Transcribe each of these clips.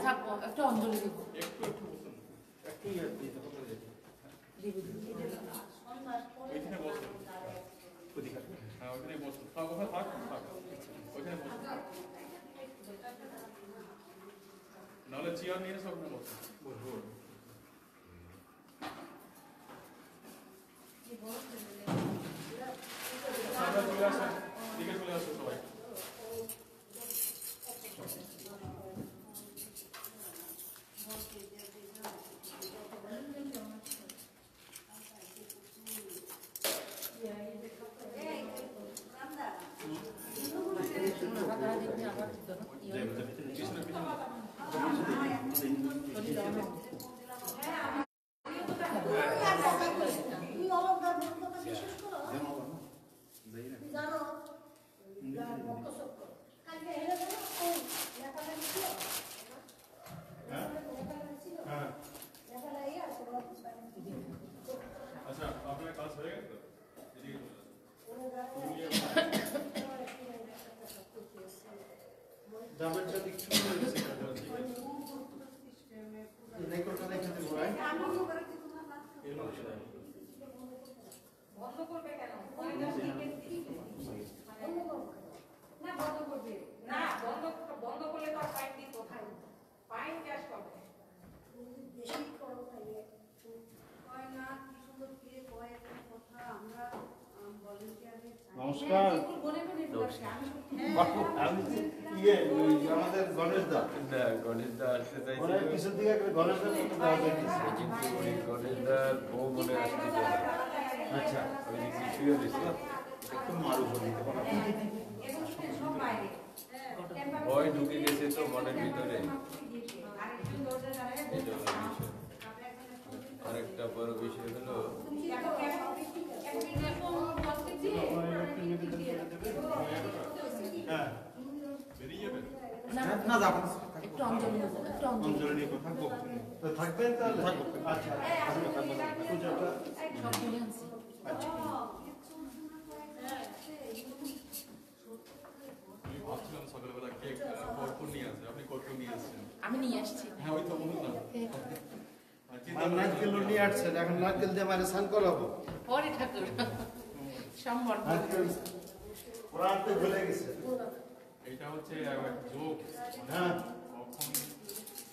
থাকবো একটা অঞ্জলি দেবো নাহলে চেয়ার নিয়ে সব বসো চলে আসো দিকে চলে আসো সবাই আচ্ছা আপনার কাজ হয়ে গেছে ডাবের চাল একটু হয়েছে রেকর্ডটা দেখে দেবো ভাই বন্ধ করবে কেন না বন্ধ করবে না বন্ধ করলে তো পাইপ দিয়ে কোথায় পাইপ ক্যাশ করবে বেশি করো তাইলে কয় না কি সুন্দর ফিরে কয় একটা কথা আমরা ভলান্টিয়ারে নমস্কার আমাদের গণেশ দা আসতে চাইছিল পিছন দিকে গণেশ দা কিন্তু ওই গণেশদার বউ মনে আসতে চায় না। আচ্ছা ওই যে কিছুই দিছিল একটু মারু করে দিতে পারো ভয় ঢুকে গেছে তো মনের ভিতরে আরেকটা বড় বিষয় হলো হ্যাঁ বেরিয়ে যাবে না যাবো একটু অঞ্জলি দেবো একটু অঞ্জলি নিয়ে থাকবো তো থাকবেন তাহলে থাকবো আচ্ছা পূজাটা সব মিলে আনছি আমি ভাবছিলাম সকালবেলা কেক কর্পূর নিয়ে আসছে আপনি কর্পূর নিয়ে আসছেন আমি নিয়ে আসছি হ্যাঁ ওই তো বলুন না আর নারকেল নিয়ে আসছেন এখন নারকেল দিয়ে মানে স্নান করাবো হরে ঠাকুর সম্বর নারকেল ওরা আনতে ভুলে গেছে এইটা হচ্ছে যোগ হ্যাঁ কখন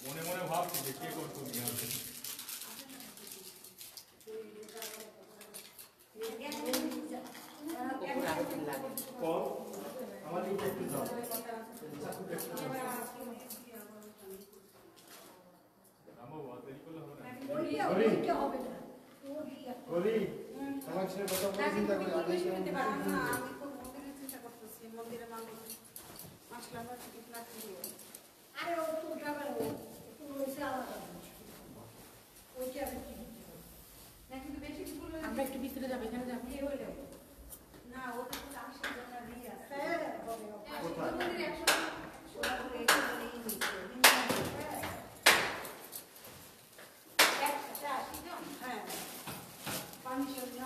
মনে মনে ভাবছি যে কে কর্পূর নিয়ে আসছে কল আমার এটা একটু দাও আমার দেরি করলে হবে না হরি আমার সাথে কথা বলে চিন্তা করি আগে এসে আমরা একটু ভিতরে যাবো এখানে যাবো না ওটা তো আসে জন্য দিয়ে আছে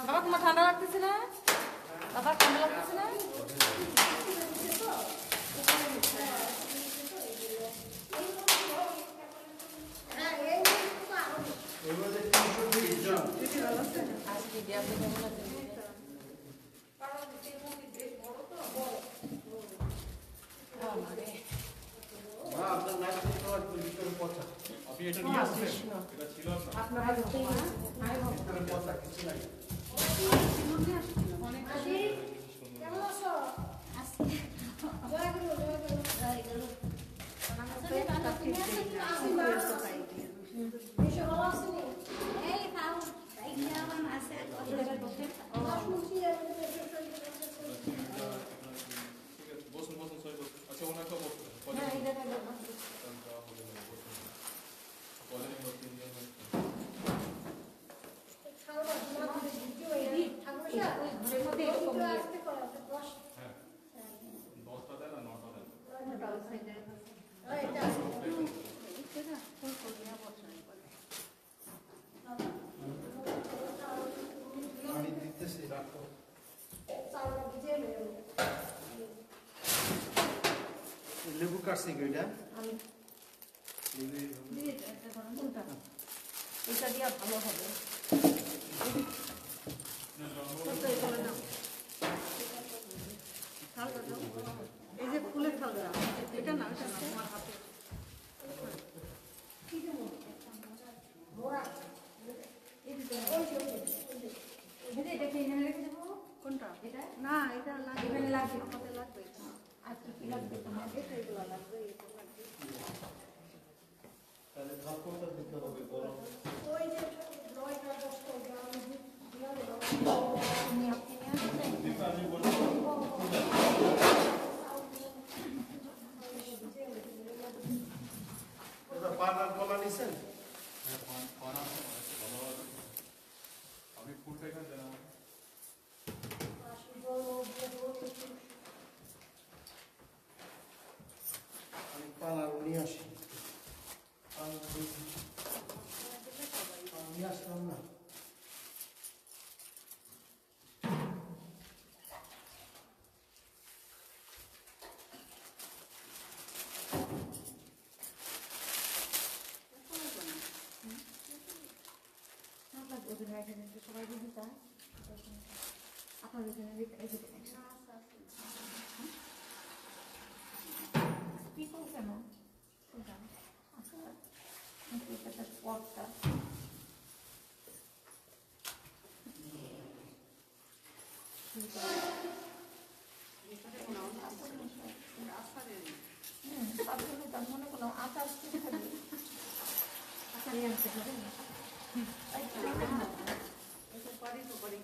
বাবা তোমার ঠান্ডা লাগতেছে না বাবা ঠান্ডা লাগতেছে না এবারে 320 জন আজকে দেওয়া কেমন আছে আপনার নাম কি তোমার পুলিশের কথা আপনি এটা নিয়ে আসছেন এটা ছিল না আপনারা পুলিশের কথা কিছু নাই কেমন আছো আজকে জয় গুরু আমি দিতেছি রাখো লেবু কাটছি কি এটা এটা দিয়া ভালো হবে এই যে ফুলের খালটা এটা না আমার হাতে কোনটা এটা না এটা লাগবে আমাদের লাগবে আজকে কি লাগবে তোমার এগুলো লাগবে এটা লাগবে তাহলে ধাপটা দিতে হবে গরম ওই যে লয়টা দশটা আপনি নিয়ে আমি বলি এটা পান আর কলা নিছেন আপনি ফুলটা এখানে দেন আমি পান আর নিয়ে আসি নিয়ে আসলাম না সবাই বুঝতে চায় আপনাদের জন্য পিপল কেন আচ্ছা ওয়ার্কটা মনে কোনো আচার আচারই আনতে হবে সুপারি সুপারি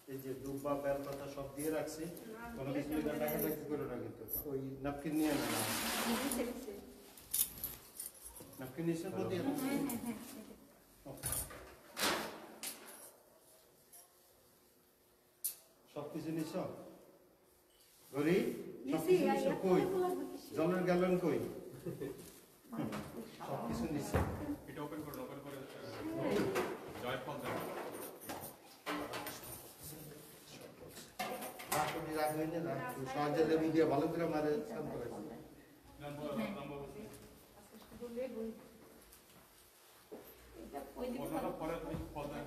এই যে দুব্বা বেলপাতা সব দিয়ে রাখছি কোনো কিছু এটা টাকা টাকা করে না কিন্তু ওই নাপকিন নিয়ে না নাপকিন নিয়ে তো দিয়ে সব কিছু নিছ গরি সব কিছু নিছ কই জলের গ্যালন কই সব কিছু নিছ এটা ওপেন করে জয়ফল দেন রাখনি রাখবেন না সহজে লেবু দিয়ে ভালো করে মারে শান্ত করে অন্যান্য ফলের ফল দেন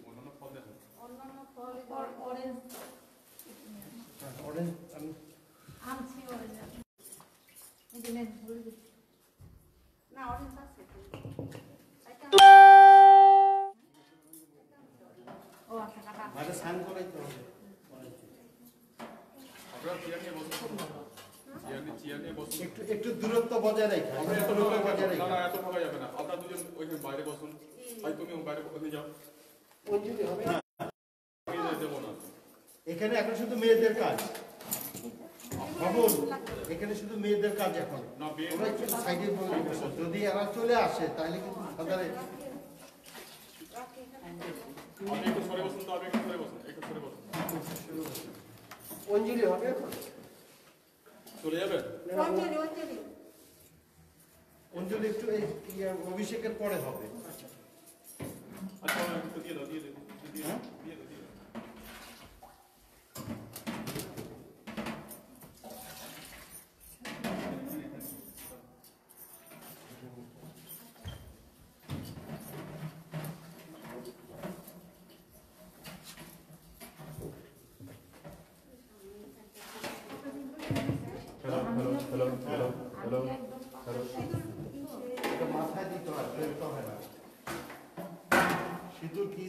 অন্যান্য ফল দেন অন্যান্য ফল অরেঞ্জ অরেঞ্জ আমি আনছি অরেঞ্জ এই যে নেন না অরেঞ্জ আছে ও আচ্ছা কাটা মারে স্নান করাইতে হবে আপনারা চেয়ার নিয়ে বসুন চেয়ার নিয়ে বসুন একটু একটু দূরত্ব বজায় রাখা এত দূরত্ব বজায় না রাখা এত থাকা যাবে না আপনারা দুজন ওইখানে বাইরে বসুন ভাই তুমি বাইরে ওখানে যাও অঞ্জলি হবে না দেবো না এখানে এখন শুধু মেয়েদের কাজ খবর এখানে শুধু মেয়েদের কাজ এখন না বিয়ে ওরা একটু সাইডে বসে যদি এরা চলে আসে তাহলে কিন্তু সাধারণ আপনি একটু সরে বসুন তো আপনি একটু সরে বসুন অঞ্জলি হবে এখন চলে যাবেন অঞ্জলি একটু এই অভিষেকের পরে হবে আচ্ছা একটু দিয়ে দাও দিয়ে দাও হ্যাঁ? দিয়ে দাও এটা মাথায় দিতে হয় ফেলতে হয় না সিঁদুর কি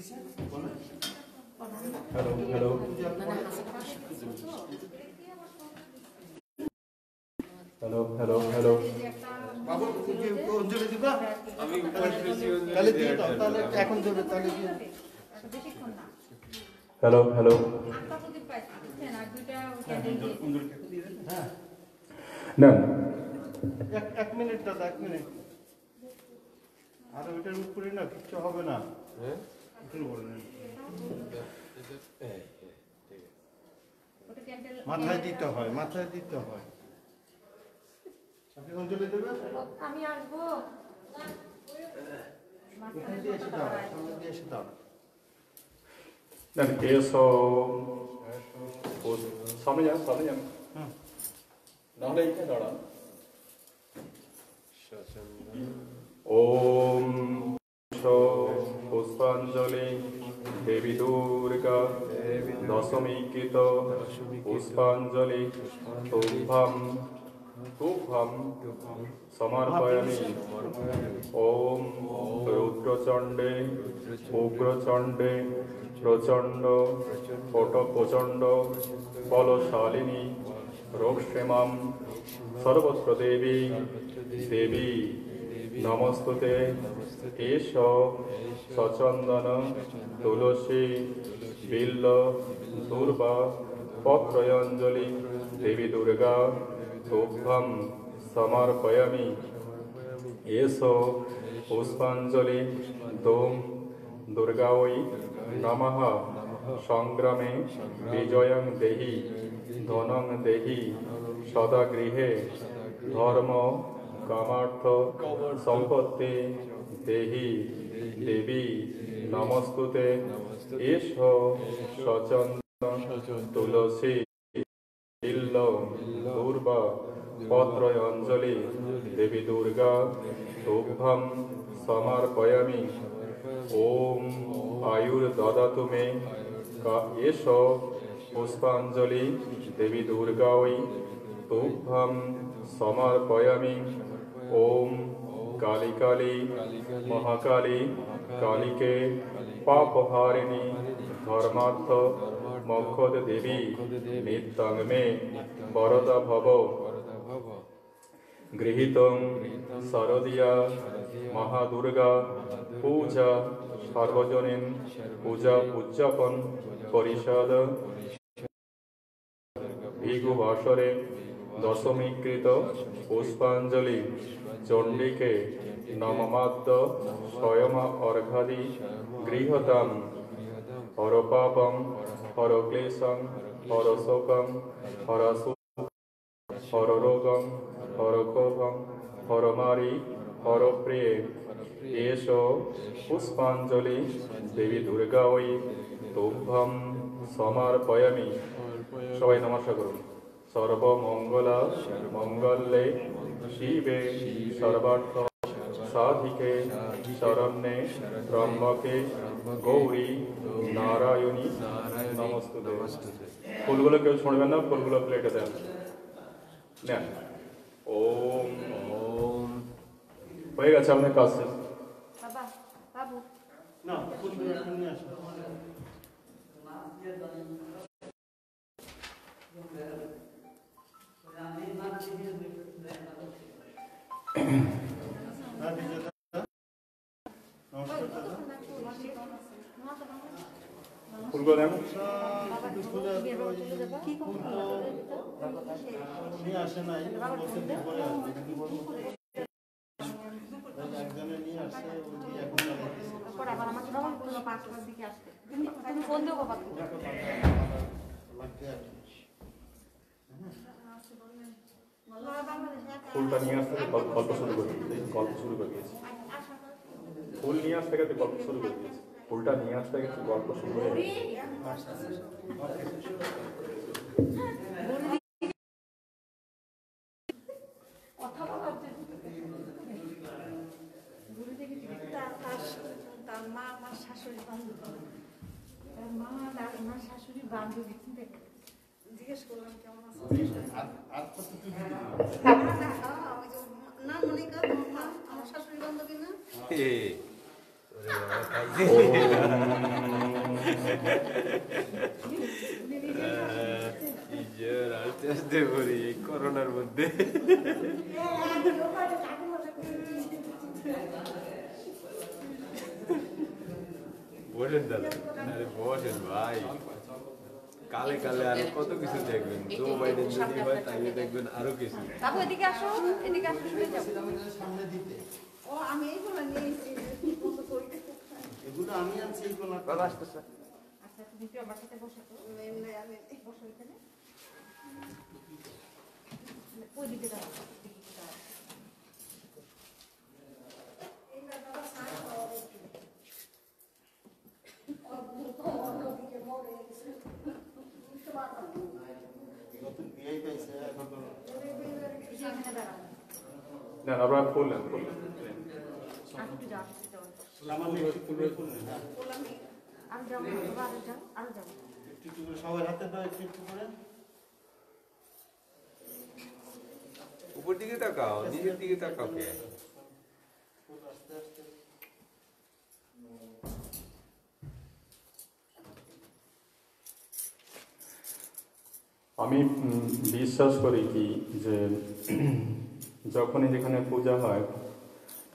বলে hello hello hello hello hello বাবু অঞ্জলি দিবা আমি বলতেছি তাহলে দিয়ে দাও, তাহলে এখন দেবে, তাহলে দিয়ে দাও। বেশিক্ষণ না হ্যালো হ্যালো আটটা প্রদীপ পাইছি বুঝছেন আর দুইটা ওইটা দিয়ে হ্যাঁ না এক মিনিট দাদা, 1 মিনিট। আর ওইটার উপরে না কিচ্ছু হবে না। হ্যাঁ একটু বললেন ওটা ক্যান্ডেল মাথায় দিতে হয়, মাথায় দিতে হয়। আপনি অঞ্জলি দেবেন? আমি আসবো এখানে দিয়ে এসে দাও, সামনে দিয়ে এসে দাও। Then eso সামনে যান হুম। নাহলে এইখানে দাঁড়ান সচন্দন ওম পুষ্পাঞ্জলি দেবী দুর্গা দশমীকৃত পুষ্পাঞ্জলি তুভ্যম সমর্পয়ামি ওম রুদ্রচণ্ডে উগ্রচণ্ডে প্রচণ্ড প্রচণ্ড বলশালিনী রোক্ষেমাম সর্বত্র দেবী দেবী নমস্তুতে এষ সচন্দন তুলসী বিল্ল দুর্বা পত্রয়ঞ্জলি দেবী দুর্গা তুভ্যম সমর্পয়ামি এষ পুষ্পাঞ্জলি দোম দুর্গাঐ নমঃ সংগ্রামে বিজয়ং দেহি ধনং দেহি সদা গৃহে ধর্ম কামার্থ সম্পত্তি দেহি দেবী নমস্তুতে এষ সচন্দন তুলসী বিল্ল দুর্বা পত্রয়ঞ্জলি দেবী দুর্গা তুভ্যম সমর্পয়ামি ওম আয়ুর্দদাতু মে এষ পুষ্পাঞ্জলি দেবী দুর্গাঐ তুভ্যম সমর্পয়ামি ওম কালী কালী মহাকালী কালীকে পাপহারিণী ধর্মার্থ মোক্ষদ দেবী নিত্যং মে বরদা ভব গৃহীতং শারদীয়া মহাদুর্গা পূজা সার্বজনীন পূজা উদযাপন পরিষদ ভিগুবাসরে দশমীকৃত পুষ্পাঞ্জলি চণ্ডিকে নমমাদ্য স্বয়ং অর্ঘাদি গৃহতাম হরপাপম হরক্লেশং হরশোকং হররোগং হরক্ষোভং হরমারি হরপ্রিয়ে এষ পুষ্পাঞ্জলি দেবী দুর্গাঐ তুভ্যম সমর্পয়ামি। সবাই নমস্কার করুন। সর্বমঙ্গলা মঙ্গলে শিবে সর্বার্থ সাধিকে শরণ্যে ত্র্যম্বকে গৌরী নারায়ণী নমস্তুতে। ফুলগুলো কেউ ছুঁড়বেন না, ফুলগুলো প্লেটে দেন। নেন। ওম ওম হয়ে গেছে আপনার কাজ শেষ। বাবা বাবু না, ফুলগুলো এখন নিয়ে আসো। হ্যাঁ, বিজয় দাদা। নমস্কার দাদা। ফুলগুলো দেন। শুধু ফুলের ওই ফুল তো নিয়ে আসে নাই, বলতে পরে আসবে। যদি বলবো একজনে নিয়ে আসছে, ওই এখন লাগাইতেছে। পরে আবার আমাকে বাবা বললো 5টার দিকে আসতে তুমি ফোন দিও বাবা লাগবে আর কি। ফুলটা নিয়ে আসতে গল্প শুরু করে গল্প শুরু করে দিয়েছি। ফুল নিয়ে আসতে গেছে গল্প শুরু করে দিয়েছি। ফুলটা নিয়ে আসতে গেছে গল্প শুরু করে দিয়েছি। কথা বলার তার মা আমার শাশুড়ি বান্ধবী, তার মা আর আমার শাশুড়ি বান্ধবী জিজ্ঞেস করলাম কেমন আছে আর কত কি না মনিকা তোমার মা আমার শাশুড়ি বান্ধবী না ওরে বাবা কি যে আস্তে আস্তে করি করোনার মধ্যে বসেন দাদা আরে বসেন ভাই কালে কালে আরো কত কিছু দেখবেন জো বাইডেন যদি হয় তাহলে দেখবেন আরো কিছু বাবু এদিকে আসো, এদিকে আসো, শুনে যাও। সামনে দিতে ও আমি এইগুলো নিয়েছি, এগুলো আমি আনছি এগুলো আচ্ছা তুমি একটু আমার সাথে বসো তো, বসো এখানে, ওই দিকে দাঁড়াও, এদিকে দাঁড়াও। নতুন বিয়ে পাইছে এখন এই যে এখানে দাঁড়াও। নেন আপনারা ফুল নেন ফুল আর একটু যাও, একটু যাও। সামান্য একটু তুলে তুললে না আরো যাও, আরো যাও, আরো যাও। একটু একটু করে সবার হাতে দাও একটু একটু করে উপর দিকে তাকাও নিচের দিকে তাকাও কে ফুল আস্তে আস্তে আমি বিশ্বাস করি কি যে যখনই যেখানে পূজা হয়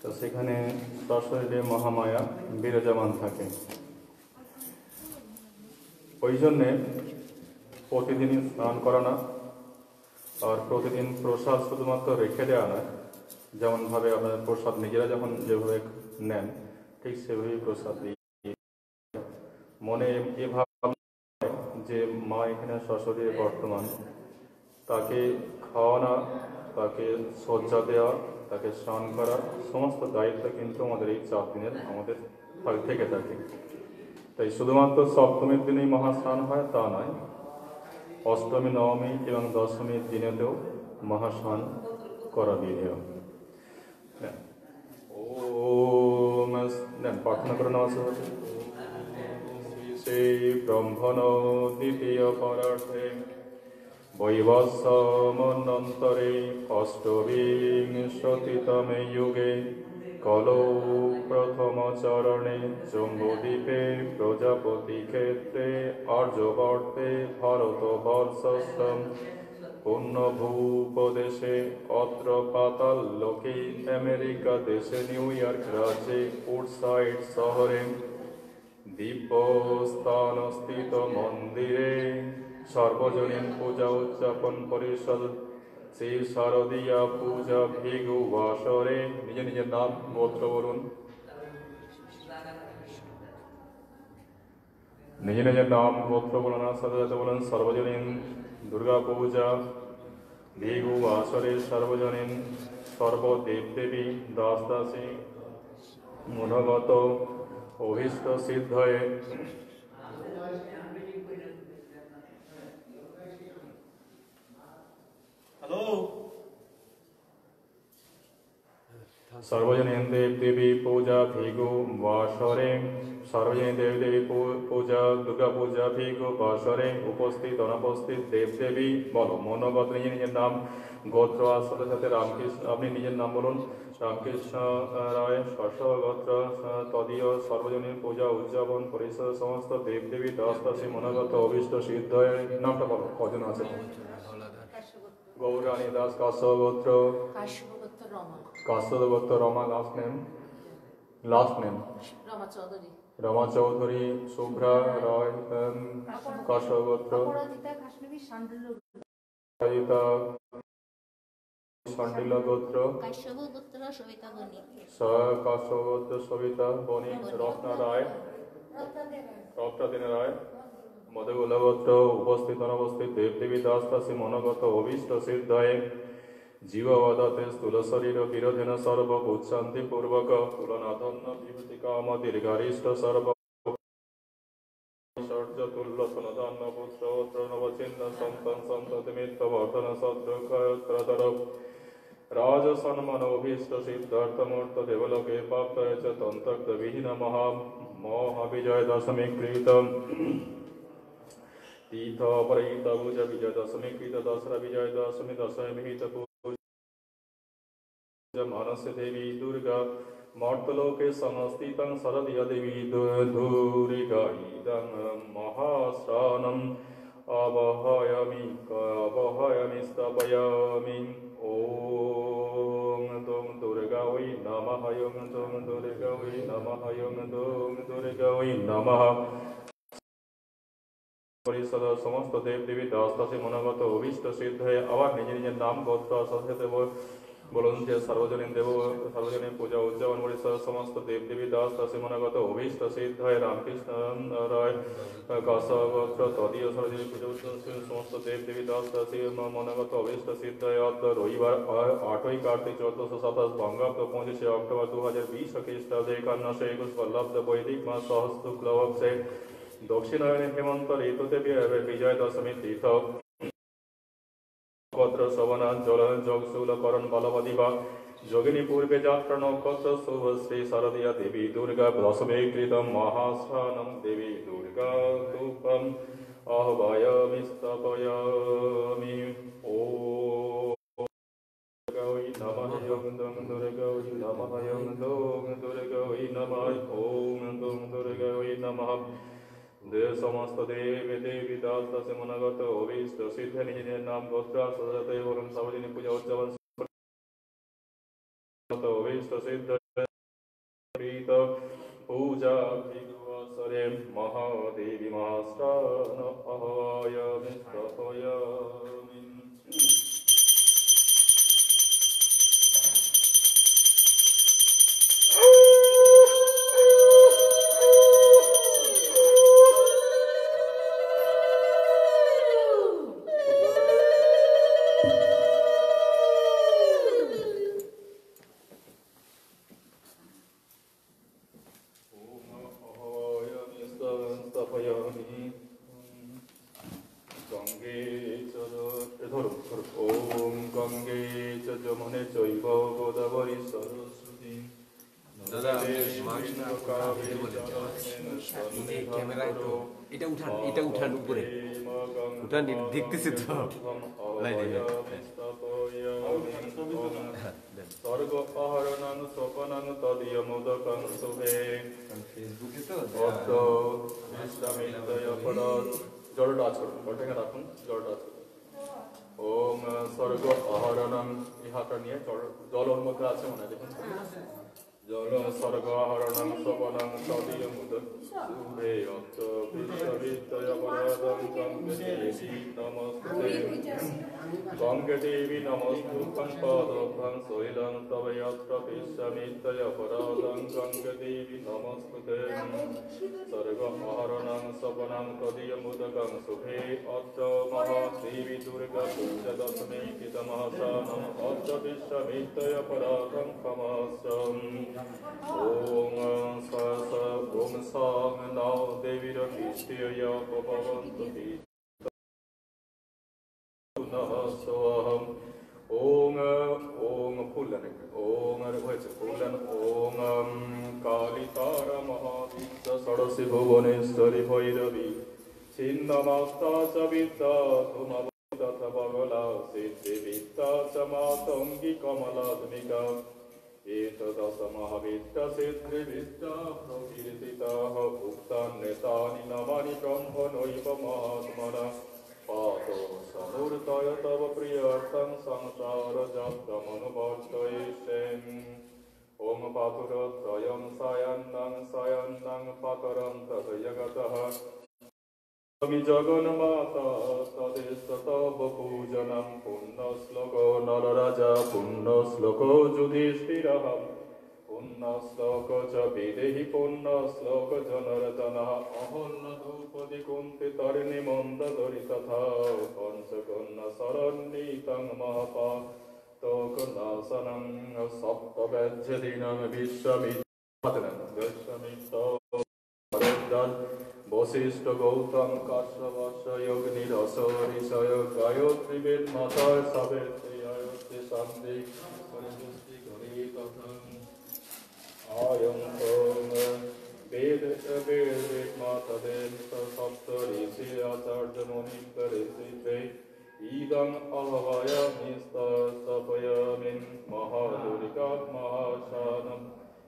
তো সেখানে সশরীরে মহামায়া বিরাজমান থাকে। ওই জন্যে প্রতিদিনই স্নান করানো আর প্রতিদিন প্রসাদ শুধুমাত্র রেখে দেওয়া নয়, যেমনভাবে আপনাদের প্রসাদ নিজেরা যখন যেভাবে নেন ঠিক সেভাবেই প্রসাদ দিই। মনে এভাবে যে মা এখানে সশরীরে বর্তমান, তাকে খাওয়ানো, তাকে সজ্জা দেওয়া, তাকে স্নান করা, সমস্ত দায়িত্ব কিন্তু আমাদের এই 4 দিনের আমাদের থেকে থাকে। তাই শুধুমাত্র সপ্তমীর দিনেই মহাস্নান হয় তা নয়, অষ্টমী, নবমী এবং দশমীর দিনেতেও মহাস্নান করা বিধেয়। ওম প্রার্থনা করে নেওয়া শ্রী ব্রহ্মণ দ্বিতীয় পরার্থে বৈবস্বমন্বন্তরে অষ্টবিংশতিতমে যুগে কলৌ প্রথম চরণে জম্বুদ্বীপে প্রজাপতি ক্ষেত্রে আর্যবর্তে ভারতবর্ষস্থ পুণ্যভূপদেশে অত্র পাতাল লোকে আমেরিকা দেশে নিউ ইয়র্ক রাজ্যে উডসাইড শহরে দিব্যস্থানস্থিত মন্দিরে সর্বজনীন পূজা উদযাপন পরিষদ শ্রী শারদীয়া পূজা ভিগু বাসরে নিজের নিজের নাম গোত্র বলুন, নিজের নিজের নাম গোত্র বলুন আর সাথে সাথে বলুন সর্বজনীন দুর্গা পূজা ভিগু বাসরে সর্বজনীন সর্বদেব দেবী দাস দাসী মনোগত অভীষ্ট সিদ্ধয়ে হ্যালো সর্বজনীন দেব দেবী পূজা ভিগু বাসরে সর্বজনীন দেব দেবী পূজা দুর্গা পূজা ভিগু বাসরে উপস্থিত অনুপস্থিত দেব দেবী বলো মনোগত নিজের নিজের নাম গোত্র আর সাথে সাথে রামকৃষ্ণ, আপনি নিজের নাম বলুন। রামকৃষ্ণ রায় গোত্র তদীয় সর্বজনীন পূজা উদযাপন পরিষদ সমস্ত দেব দেবী দাস দাসী মনোগত অভীষ্ট সিদ্ধয়ের নামটা বলো, কজন আছে? গৌরানী দাস কাশ্যপ গোত্র, কাশ্যপ গোত্র রমা, লাস্ট নেম রমা চৌধুরী, শুভ্রা রায় কাশ্যপ গোত্র, শান্ডিল গোত্র, কাশ্যপ গোত্র সবিতা বণিক, রত্না রায়, রত্নাদিনী রায়, মধুকুল গোত্র উপস্থিত অনুপস্থিত দেবদেবী দাস দাসী মনোগত অভীষ্ট সিদ্ধয়ে জীববদতে স্থূল শরীর বিরোধেন সর্ব উচ্ছান্তি পূর্বক তুলনাধন্য বিভূতি কাম দীর্ঘারিষ্ট সর্ব তুল্য সনধান্য পুত্র নবচিহ্ন সন্তান সন্ততি মিত্র বর্ধন শত্রুক্ষয়ত্রতর রাজ সম্মান অভীষ্ট সিদ্ধার্থমূর্ত দেবলোকে প্রাপ্ত হয়েছে তন্ত্রক্ত বিহীন মহাবিজয় দশমী কৃত তীর্থ অপরিহিত পূজা বিজয় দশমী কৃত দশরা বিজয় দশমী দশমী বিহিত পূজা মানস দেবী দুর্গা मर्तलोके संस्थितं शरदया देवी दुर्गा इदं महाश्रानम् अवहयामि स्थापयामि ॐ दुं दुर्गा वै नमः ॐ दुं दुर्गा वै नमः ॐ दुं दुर्गा वै नमः পরিষদ সমস্ত দেব দেবী দাস্তাসী মনোগত অভীষ্ট সিদ্ধ হয়ে আবার নিজের নিজের নাম গোত্র সাথে বলুন যে সার্বজনীন পূজা উদযাপন পরিষদ সমস্ত দেব দেবী দাস্তাসী মনোগত অভীষ্ট সিদ্ধ হয়ে রামকৃষ্ণ রায় কাশগোত্র তদীয় সার্বজনীন পূজা উদযাপন সমস্ত দেব দেবী দাস্তাসী মনোগত অভীষ্ট সিদ্ধ হয়ে রবিবার 8ই কার্তিক 1427 বঙ্গাব্দ 25 অক্টোবর 2020 খ্রিস্টাব্দে 5121 বল্লভ বৈদিক মাস সহস্রুক্লবক্ষে দক্ষিণায়নে হেমন্ত ঋতুতে বিজয় দশমী তীর্থ নক্ষত্র শোভনা যোগশূলকরণ বলবদিবা যোগিনী পূর্বে যাত্রা নক্ষত্র শুভ শ্রী শারদীয়া দেবী দুর্গা দশমী কৃতম মহাস্থানম দেবী দুর্গা ধূপম আহ্বায়ামি স্থাপয়ামি ও নমঃ ওং দুং দুর্গায় নমঃ ওং দুং দুর্গায় নমঃ ওং দুং দুর্গায় নমঃ সমস্ত দেবী দেবী দাস্তাসী মনোগত অভীষ্ট সিদ্ধ নিজের নাম গোত্র সাজাতে বলুন সার্বজনীন পূজা উদযাপন অভীষ্ট সিদ্ধ পূজা অবসরে মহাদেবী মহাস্থান আহ্বায়ামি স্থাপয়ামি এটা উঠান উপরে উঠান দেখতেছি তো স্বর্গ অহরণং স্বপনং তদীয়মোদকং শুভে ফেসবুকে তো জলটা আছড়ুন জলটাকে রাখুন জলটা আছড়ুন ওম স্বর্গ অহরণং এই হাতটা নিয়ে জল ওর মধ্যে আছে মনে হয় দেখুন জল স্বর্গ অহরণং স্বপনং তদীয়মোদকং শুভে অত্ত বিশ্ববিদ্যয় অপরাধং গঙ্গদেবী নমস্তে গঙ্গদেবী নমস্তুভ্যং পাদভ্যং শৈলং তব যত্র বিশ্বমিত্যয় অপরাধং গঙ্গদেবী নমস্তুতে স্বর্গ অহরণং স্বপনং তদীয়মোদকং শুভে অত্র মহাদেবী দুর্গা পূজা দশমী কৃতমহাসানম অত্র বিশ্বমিত্যয় অপরাধং ক্ষমাস্যম ওম ওম সং নৌ দেবীর কৃষ্টিয় ভবন্তু সোহম ওং ওং ফুলন ওং আর হয়েছে ফুলন ওং কালিতারা মহাবিদ্য ষড়শি ভুবনেশ্বরী ভৈরবী ছিন্নমাস্তা চ বিদ্যা ধূমবতী তথা বগলা সিদ্ধি বিদ্যা চ মাতঙ্গী কমলাত্মিকা एतदस महाविद्या सिद्धि विद्या प्रकीर्तिताः उक्तान्येतानि नामानि ब्रह्मणैव महात्मना पातो समूर्तय तव प्रियर्थं संसारजात्रमनुवर्तयिष्येम् ॐ पातुरत्रयं सायन्नं पातरं तदयगतः जगन्माता तदेस्तव पूजनं पुण्यश्लोको नरराजा पुण्यश्लोको युधिष्ठिरः पुण्यश्लोको च विदेहि पुण्यश्लोको च नरजनः अहल्लधूपदि कुन्तितर्णिमन्ददरि तथा कंसकन्नशरण्यीतं महापातकनाशनं सप्तव्यधिनं विश्वमित्रं বশিষ্ঠ গৌতম কাশ্যপস্য যোগনিরস ঋষয় গায়ত্রী বেদ মাতা সাবেত্রী আয়ত্রী শান্তি পরিপুষ্টি ঘরে কথম আয়ং বেদ বেদ মাতা দেব সপ্ত ঋষি আচার্য মণি ঋষি ইদং আহ্বায়ামি স্থাপয়ামি মহাদুর্গা মহাশানম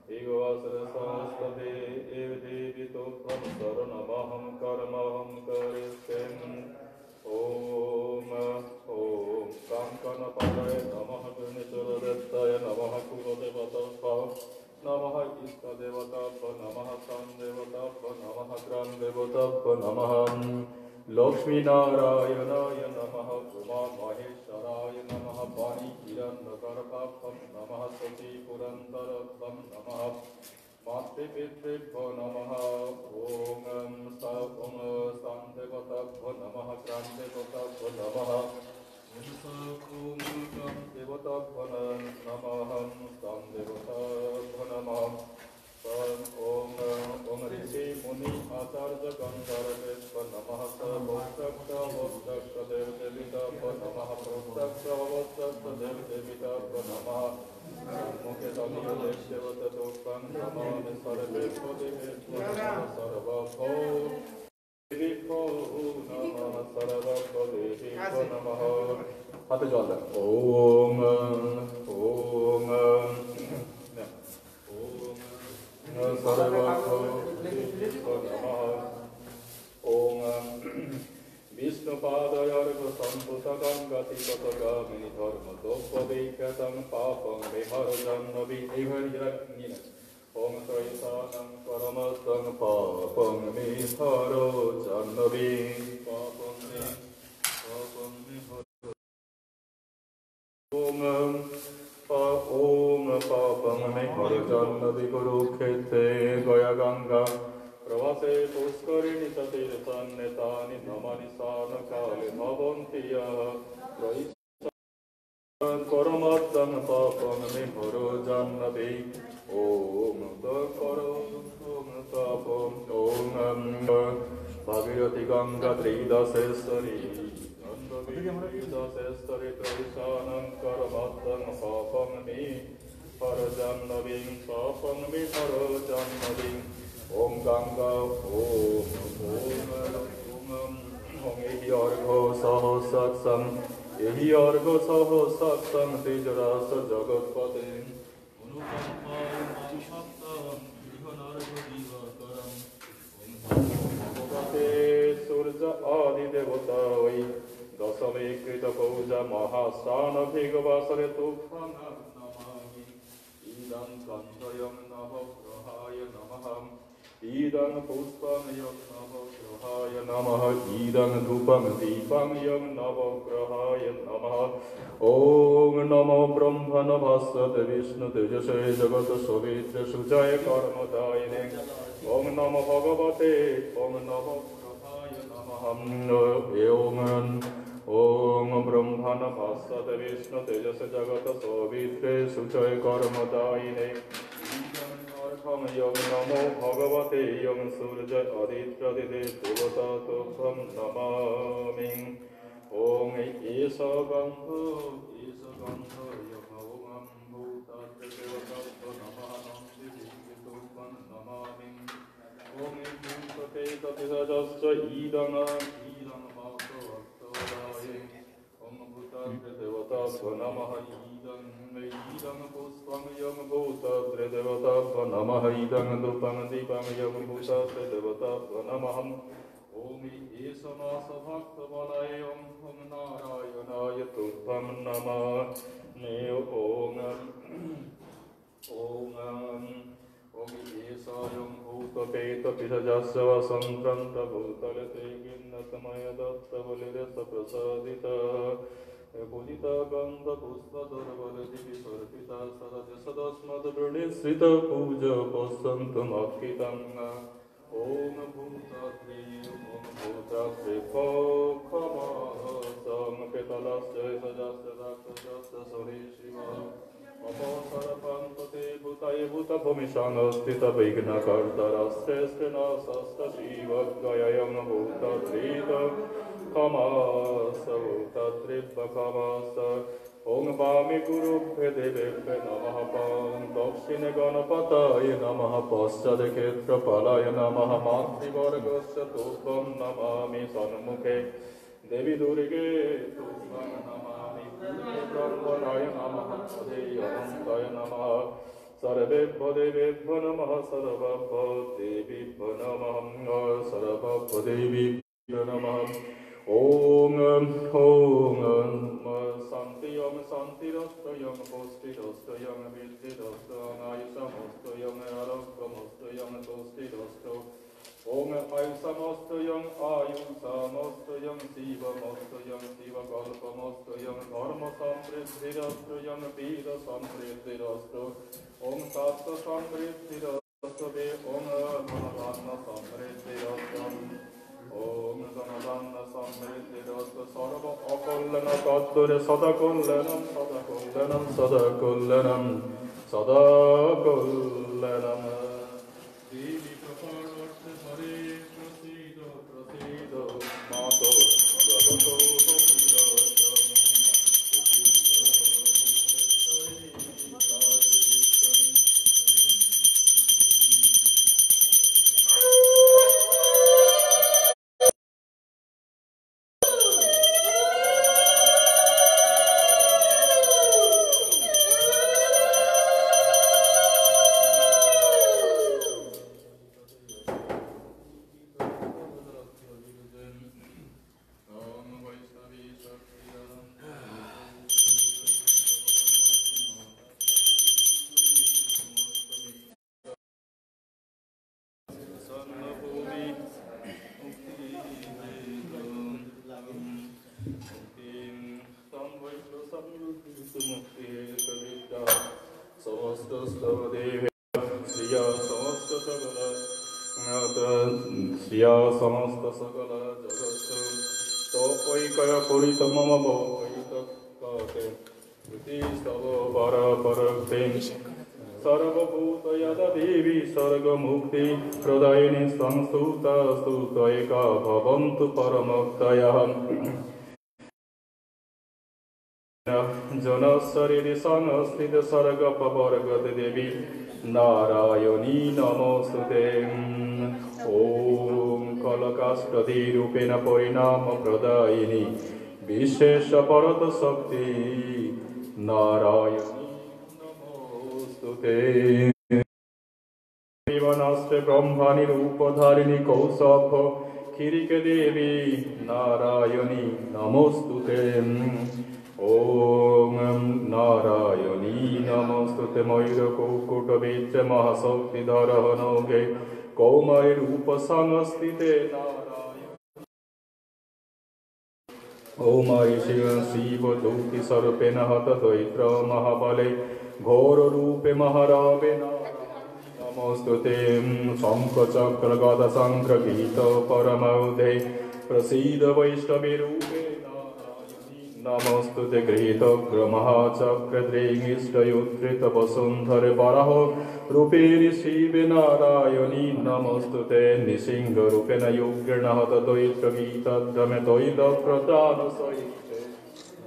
Ego samastade ev devi topam saranamaham karamaham karistem. Om Kankana Padaya Namaha Gurnichara Dettaya Namaha Kuladevata Namaha Ista Devatappa Namaha San Devatappa Namaha Gram Devatappa Namaha Lakshmi Narayana Namaha Uma Mahesharaya Namaha Pani Hiranyagarbham Namaha Sati Purandaratam Namaha Mate Pitribho Namaha Om Sandevatappha Namaha Grandevatappha Namaha Om Devatappha Namaha Sandevatappha Namaha Om Rishi Muni Acharya Gandharveshva Namaha Bhakta Bhakta Dev Devitapha Namaha Bhakta Bhakta Dev Devitapha Namaha Mukhe Dhamya Deshevata Dukkan Namaha Sarve Podive Sarva Bho Devi Namaha Sarva Podive Namaha হাতে জল দেন Om Om Vishnupadayarga samputakam gati patagamini dharma doppadekyatam papam viharjannavi evaryagnina Om Traisanam Paramasam papam viharjannavi papam viharjannavi Om Papam Viharjannavi Kurukshetre Gaya Ganga Pravase Puskarini Satirthan Netani Namani Sanakali Bhavantiya Paramattam Papam Viharjannavi Om Tapam Om Bhagirati Ganga Tridasesari Sestari Traisanam Karamattam Papam Viharjannavim Papam Viharjannavim Om Ganga Om Ehi Argho Saho Satsam Ehi Argho Saho Satsam Tejrasa Jagatpate Unukampayam Adishaptam Vihanargho Divakaram Bhagate Surja Adi Devatavai Dasame Krita Puja Mahasana Bhigavasare Tufana Namami Idam Kantayam Navagrahaya Namaham Idam Puspam Yam Navagrahaya Namaha Idam Dupam Deepam Yam Navagrahaya Namaha Om Namo Brahmana Bhasate Vishnu Tejase Jagata Savitra Sujaya Karmadayine Om Namo Bhagavate Om Namo Om Brahmana Bhasate Vishnu Tejase Jagata Savitre Suchaya Karmadayine Idam Yam Namo Bhagavate Yam Surja Aditya Dide Devata Tupam Namami Om Isa Gandha Yam Om Bhuta Devata Namaha Namdi Tupam Namami Om Bhute Tapisajasya Idana Bhakta-Vaktavadaye Om Bhutadre Devatapva Namaha Idam Puspam Yam Bhutadre Devatapva Namaha Idam Dupam Dipam Yam Bhutadre Devatapva Namaham Om Esamasa Bhakta-Valaye Om Narayanaya Tupam Namah Om Esayam Bhuta Peta Pisajasya Vasantranta Bhutalate Ginnatamaya Datta Valirasa Prasadita Pudita Gandha Puspa Dharvaladi Visarpita Sadhya Sadasmad Vrnisita Puja Pasantam Akhitam Om Bhutatri Pokhamasam Petalasya Sajasya Dakshasya Sarishiva Apasarapantate Bhutaye Bhuta Bhumishanathita Vigna Kartarasthesthena Sasta Shiva Gayayam Bhuta Trita Kamasa Bhuta Tribha Kamasa Om Bhami Guru Bhedevebhe Namaha Pan Dakshine Ganapataye Namaha Paschade Ketra Palaya Namaha Mantri Vargasya Tupam Namami Sanmukhe Devi Durge Tupam Namami Brahmanaya Namaha Adeyantaya Namaha सर्वेभ्यो देवेभ्यो नमः सर्वभ्यो देवीभ्यो नमः सर्वभ्यो देवीभ्यो नमः ॐ शान्ति ॐ शान्तिरस्तु ॐ पुष्टिरस्तु ॐ विद्धिरस्तु आयुषमस्तु ॐ आरोग्यमस्तु ॐ तुष्टिरस्तु ॐ आयुषमस्तु ॐ आयुषमस्तु ॐ शिवमस्तु ॐ शिवकल्पमस्तु ॐ धर्मसमृद्धिरस्तु ॐ वीरसमृद्धिरस्तु ॐ सत्त्वसमृद्धिरस्तु ॐ धनधान्यसमृद्धिरस्तु ॐ धनधान्यसमृद्धिरस्तु सर्व अकल्याणकर्तुरे सदा कल्याणं सदा कल्याणं सदा कल्याणं सदा कल्याणम् देवी प्रपन्नस्ते हरे प्रसीद प्रसीद मातो जगतो समस्त सकल जगत्सु तोपैकय पूरित मम भोगैतकाते इति स्तव परपरक्ते सर्वभूत यदा देवी सर्गमुक्ति प्रदायिनी संस्तुता स्तुतैका भवन्तु परमोक्तयः जनशरीरे संस्थित सर्गपवर्गत देवी नारायणी नमोस्तुते ॐ कलकाष्ठदीरूपेण परिणाम प्रदायिनी विशेष परत शक्ति नारायणी नमोस्तुते जीवनास्ते ब्रह्माणि रूपधारिणी कौसभ खिरिके देवी नारायणी नमोस्तुते ॐ नारायणी नमोस्तुते मयूरकुक्कुटवीच महाशक्तिधरः नौगे कौमारी रूप संस्थिते नारायण कौमारी शिव दूति सर्पेण हत दैत्र महाबले घोर रूपे महारावे नमोस्तुते शंखचक्र गदा संग्रहीत परमौधे प्रसीद वैष्णवे रूपे नमोस्तुते गृहीतग्रमहाचक्रद्रेङ्गिष्टयुद्धृत वसुन्धरे वराह रूपेण शिवे नारायणी नमोस्तुते निसिंहरूपेण योग्येण हत द्वैत्रगीतद्रमे द्वैतप्रदानसहिते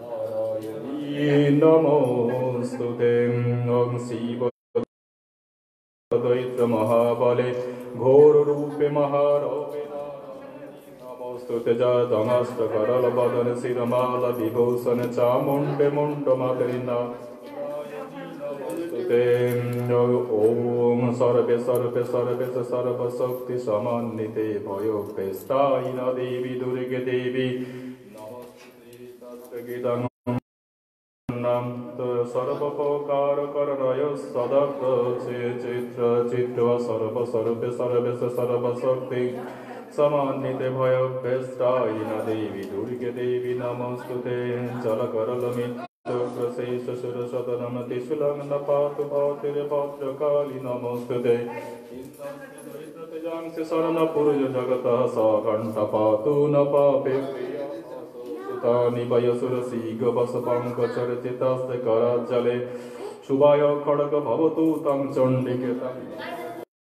नारायणी नमोस्तुते ॐ शिव द्वैत्र महाबले घोररूपे महारवे नमोस्तुते जदमस्तकरल वदन शिरमाल विभूषण चामुण्डे मुण्डमातरिना नमोस्तुते ॐ सर्वे सर्वे सर्वेश सर्वशक्ति समन्विते भयोपेष्टायिन देवी दुर्गे देवी नमोस्तुते तत्त्वगीतं सर्वोपकारकरणय सदक्त चित्र चित्र सर्वस्वरूपे सर्वेश सर्वशक्ति समान्विते भयोपेष्टायिन देवी दुर्गे देवी नमोस्तुते जलकरलमित्रशेषशुरशतनं त्रिशूलं न पातु भवतिरे भद्रकाली नमोस्तुते इंद्रजांसि शरणपुरुष जगतः स घण्ट पातु न पापे तानि वयसुरसीगवसपङ्कचर्चितस्य कराज्जले शुभाय खड्ग भवतु तं चण्डिके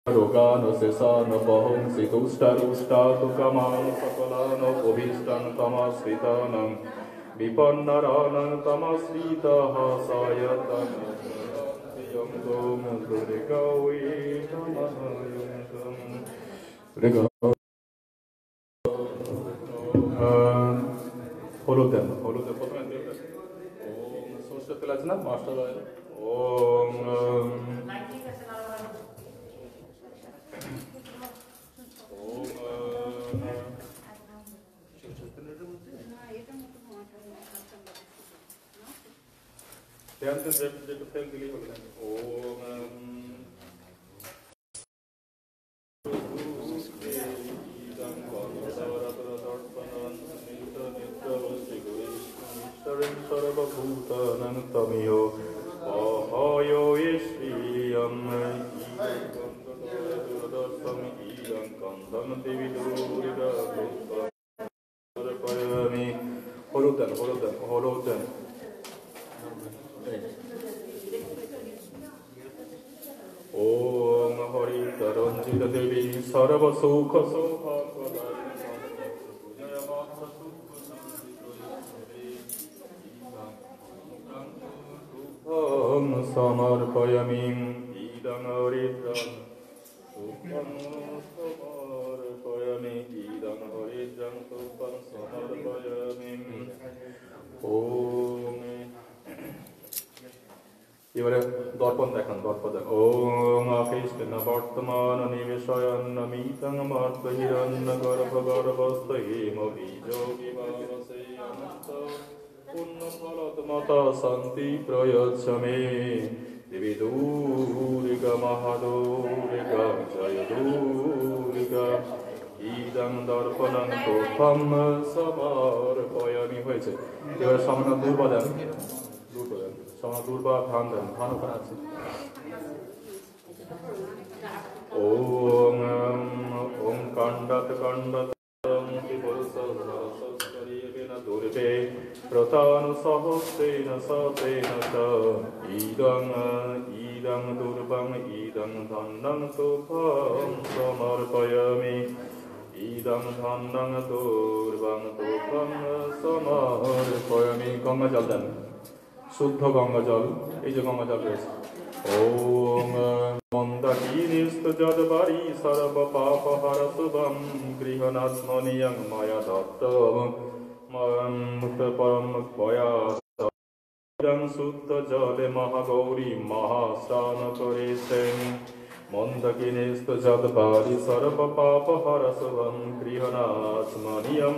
रोगानशेषान् बहंसि तुष्टारुष्टातुकमान् सकलान् अभीष्टान् तमाश्रितानां विपन्नराणां तमाश्रितः सायतान् दुर्गौये नमः হলুদ প্রথমে ওম সরষে তেল আছে না মাছটা ওম যেটা ফেল দিলেই হবে না। ওম সর্বভূতানাং তমিও অহয়ো শ্রিয়ং দূরদর্শম ইদং কন্দম দেবী দুর্গা পরমি হলুদন ওম হরিতরঞ্জিত দেবী সর্বসুখ সৌভাগ্যদায়িনী সমর্পয়ামি ইদং হরিদ্রং সুখং সমর্পয়ামি ইদং হরিদ্রং সুখং সমর্পয়ামি। ওম এবারে দর্পণ দেখান, দর্পণ দেখান। ওম কৃষ্ণ বর্তমান নিবেশয়ন্নমিতং মার্গ হিরণ্য গর্ভ গর্ভস্থ হেম বীজো বিভাবসে অনন্ত পুণ্য ফলতমতা শান্তি প্রয়চ্ছ মে দেবী দুর্গা মহাদুর্গা জয় দুর্গা ইদং দর্পণং তোফম সমর্পয়ামি। হয়েছে। এবারে সামনে দুর্বা দেন, দুর্বা দেন, সামনে দুর্বা ধান দেন, ধান ওখানে আছে। ওম ওম কাণ্ডাত কাণ্ডাত দুর্বে প্রতানু সহস্রেণ সতেন চ ইদং ইদং দুর্বং ইদং ধন্যং তুভং সমর্পয়ামি ইদং ধন্যং দুর্বং তুভং সমর্পয়ামি। গঙ্গা জল দেন, শুদ্ধ গঙ্গা জল, এই যে গঙ্গা জল রয়েছে। ওম মন্দাকিনীস্তু যদ্বারি সর্ব পাপ হর শুভম গৃহনাথমনিয়ং মায়া দত্তম পরম পয়াদং শুদ্ধ জলে মহাগৌরী মহাস্নান করেছেন। মন্দাকিনীস্তু যদ্বারি সর্ব পাপ হর শুভম গৃহনাথমনিয়ং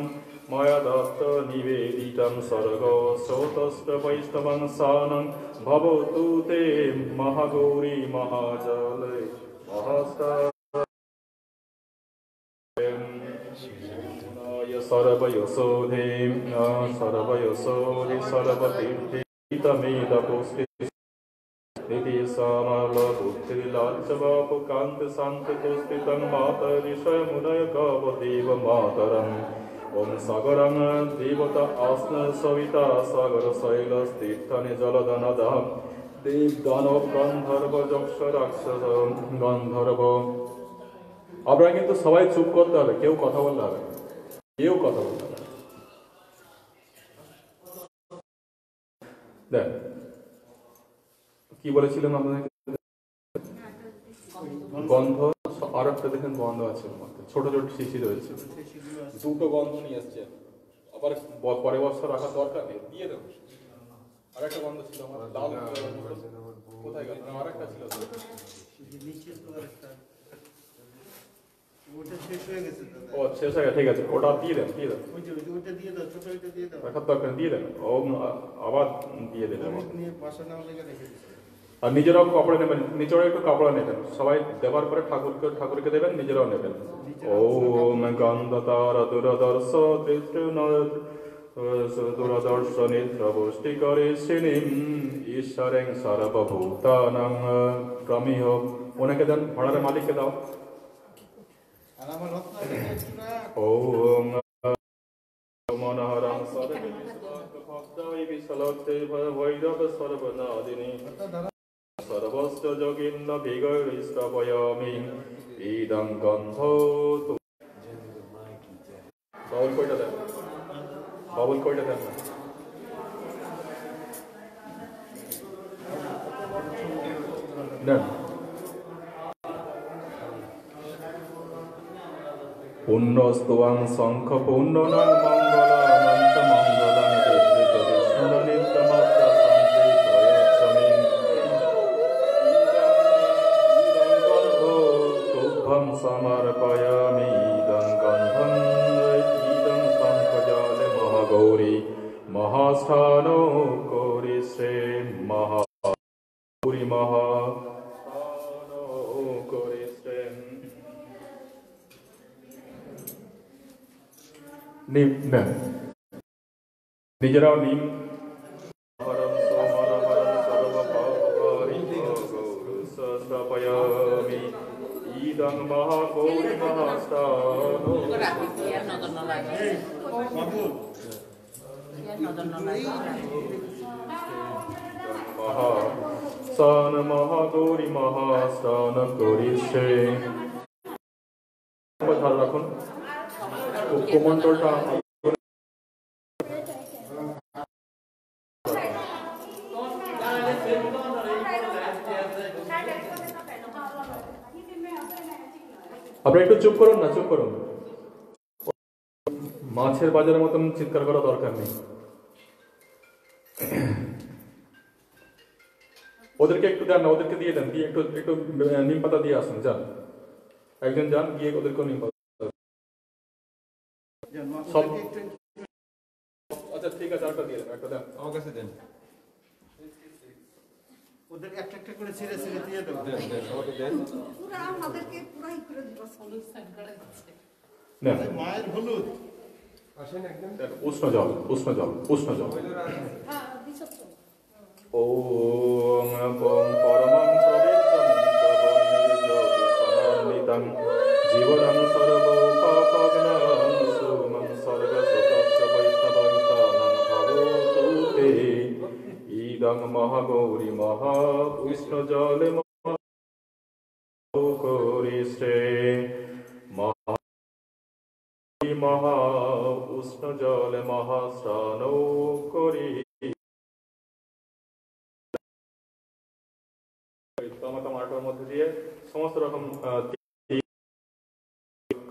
মায়া দত্ত নিবেদিতং স্বর্গ স্রোতস্য বৈষ্ণবং সানং ভবতু তে মহাগৌরী মহাজলে সর্বয়শোধে সর্বয়শোধি সর্বতীর্থিতমেদ পুষ্টি সামাল বুদ্ধির্লাজ্জবাপুকান্ত শান্ততুষ্টিতং মাতরিষয় মুনয় কবদেব মাতরং। ওম সাগরং দেবতা আসন সবিতা সাগর শৈলস্তীর্থনে জলধনদা দেব দানব গন্ধর্ব যক্ষ রাক্ষস গন্ধর্ব। আপনারা কিন্তু সবাই চুপ করতে হবে, কেউ কথা বলতে হবে, কেউ কথা বলতে হবে। দেখ কি বলেছিলাম আপনাদের, গন্ধ আর একটা দেখেন গন্ধ আছে, ছোট ছোট শিশি রয়েছে, দুটো গন্ধ নিয়ে এসছে। আবার পরে বছর রাখার দরকার নেই, দিয়ে দেবো। আর একটা গন্ধ ছিল আমার লাল, কোথায় গেল? আর একটা ছিল, ও শেষ হয়ে গেছে, ঠিক আছে, ওটা দিয়ে দেন, দিয়ে দেন, রাখার দরকার দিয়ে দেন। ও আবার দিয়ে দেবেন। আর নিজেরাও কাপড়ে নেবেন, নিজেরাও একটু কাপড়ে নেবেন, সবাই দেওয়ার পরে ঠাকুরকে দেবেন, নিজেরাও নেবেন। ওম গন্ধতার দূরদর্শ দূরদর্শ নেত্র পুষ্টি করে শ্রীনিম ঈশ্বরেং সর্বভূতানাং প্রমিহ। ওনাকে দেন, ভাড়ার মালিককে দাও। ওম মনোহরং ভৈরব সর্বনাদিনী সর্বস্ব যোগিন্দ বিগৈস্তবয়ামি ইদং গন্ধ। বাবুল কইটা দেন, বাবুল কইটা দেন। দেন। পুণ্যস্তোয়াং শঙ্খ পুণ্যনাং মঙ্গলানাং চ মঙ্গলাং দেবৃত বিষ্ণু নিত্যমাত্রা শান্তি প্রয়চ্ছমি মহাস্থান করিছে মহাগৌরী মহাস্থান করিছে। নিজেরাও নিম ইদং মহাগৌরী মহাস্থান মহাস্থান মহাগৌরী মহাস্থান করিছে। ধার রাখুন কোমণ্ডলটা আপনি একটু চুপ করুন না, চুপ করুন। মাছের বাজারের মতন চিৎকার করা দরকার নেই। ওদেরকে একটু দেন না, ওদেরকে দিয়ে দেন, দিয়ে একটু একটু নিম পাতা দিয়ে আসুন। যান, একজন যান, গিয়ে ওদেরকে নিম পাতা সব। আচ্ছা ঠিক আছে, আরেকটা দিয়ে দেন, একটা দেন আমার কাছে দেন। ওদের একটা একটা করে ছেড়ে ছেড়ে দিয়ে দেবো। পুরা আমাদেরকে পুরাই করে দিব নেন। মায়ের হলুদ দেন, উষ্ণ জল, উষ্ণ জল, উষ্ণ জল। হ্যাঁ দিছ তো ওম পরমং পবিত্রং জীবনং সর্বোপাপগ্নং সুমং সর্বসতস্য বৈষ্ণবং শরণং ভবতু তে। ইদং মহাগৌরী মহা উষ্ণ জলে করিছে মহা উষ্ণ জলে মহাস্নান করি। টমাটোর মধ্যে দিয়ে সমস্ত রকম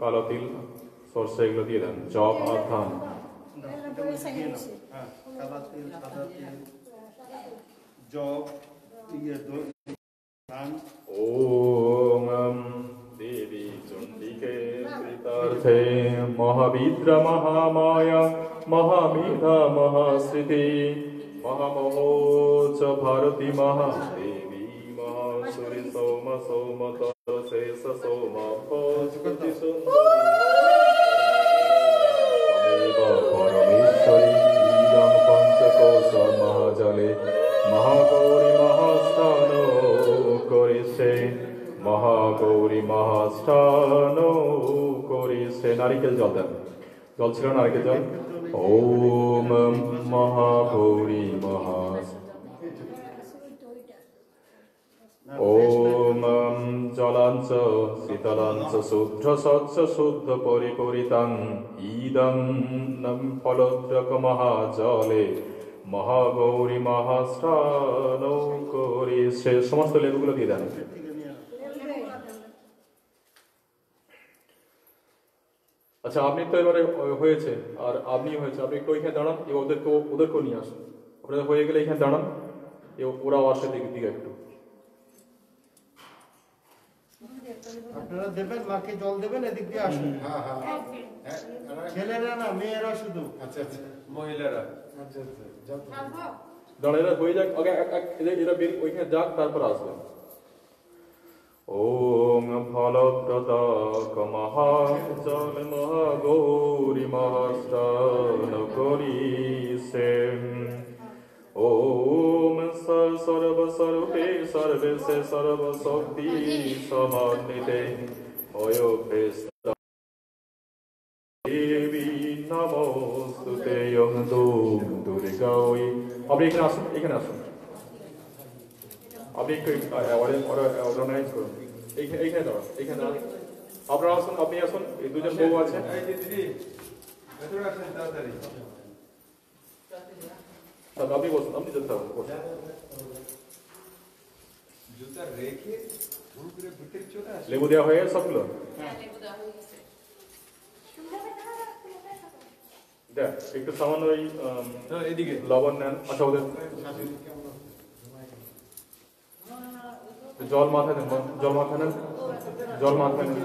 কালো তিল, সরষে এগুলো দিয়ে দেন, জব আর ধান। হ্যাঁ, কালা তিল, সাদা তিল, জব, ধান। ওম দেবী চণ্ডিকে কৃতার্থে মহাবিদ্রা মহামায়া মহামেধা মহাশ্রীতি মহামহোচ ভারতী মহাদেবী মহাসুরি সৌম সৌমতর শেষ সোম পরমেশ্বরী ইদং পঞ্চকোশ মহাজলে মহাগৌরী মহাস্থান করিছে মহাগৌরী মহাস্থান করিছে। নারিকেল জল দেন, জল ছিল নারিকেল জল। ওম মহাগৌরী ওম জলাঞ্চ শীতলাঞ্চ শুদ্ধ স্বচ্ছ শুদ্ধ পরিপরিতাং ইদং ফলদ্রক মহাজলে মহাগৌরী মহাস্থান করিছে। সমস্ত লেবুগুলো দিয়ে দেন। আচ্ছা, আপনি তো এবারে হয়েছে, আর আপনি হয়েছে, আপনি একটু ওইখানে দাঁড়ান, ওদেরকেও নিয়ে আসুন। আপনাদের হয়ে গেলে এখানে দাঁড়ান, ওরাও আসে দিকে দিকে একটু। আপনারা দেবেন, মাকে জল দেবেন, এদিক দিয়ে আসুন। ছেলেরা না, মেয়েরা শুধু। আচ্ছা আচ্ছা, মহিলারা দাঁড়া, এরা হয়ে যাক আগে, এরা ওইখানে যাক, তারপর আসবেন। ওম ফলপ্রদক মহাজল মহাগৌরী মহাস্থান করিছে। ওম সর্বস্বরূপে সর্বেশে সর্বশক্তি সমান্বিতে দেবী নমস্তুতে ওম দুর্গাই। আপনি এখানে আসুন, এখানে আসুন। আপনি একটু অর্গানাইজ করুন, এইখানে দাঁড়ান, এইখানে দাঁড়ান। আপনারা আসুন, আপনি আসুন, এই দুজন বউ আছে। আপনি বসুন, আপনি যেতে হবে, বসুন। লেবু দেওয়া হয়ে গেছে সবগুলো? দেখ, একটু সামান্য ওই এদিকে লবণ নেন। আচ্ছা, ওদের জল মাথায় দেন, জল মাথায় নেন, জল মাথায় নেন।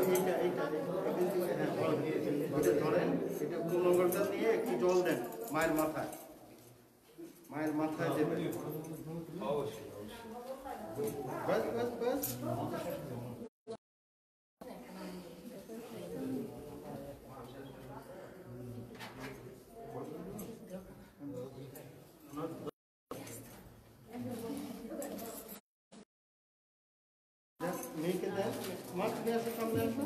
ধরেন, এটা কুলঙ্গলটা নিয়ে একটু জল দেন মায়ের মাথায়। মায়ের মাথায় দেবে। বাস বাস বাস। মেয়েকে দেন, মা তুমি আসো, সামনে আসো।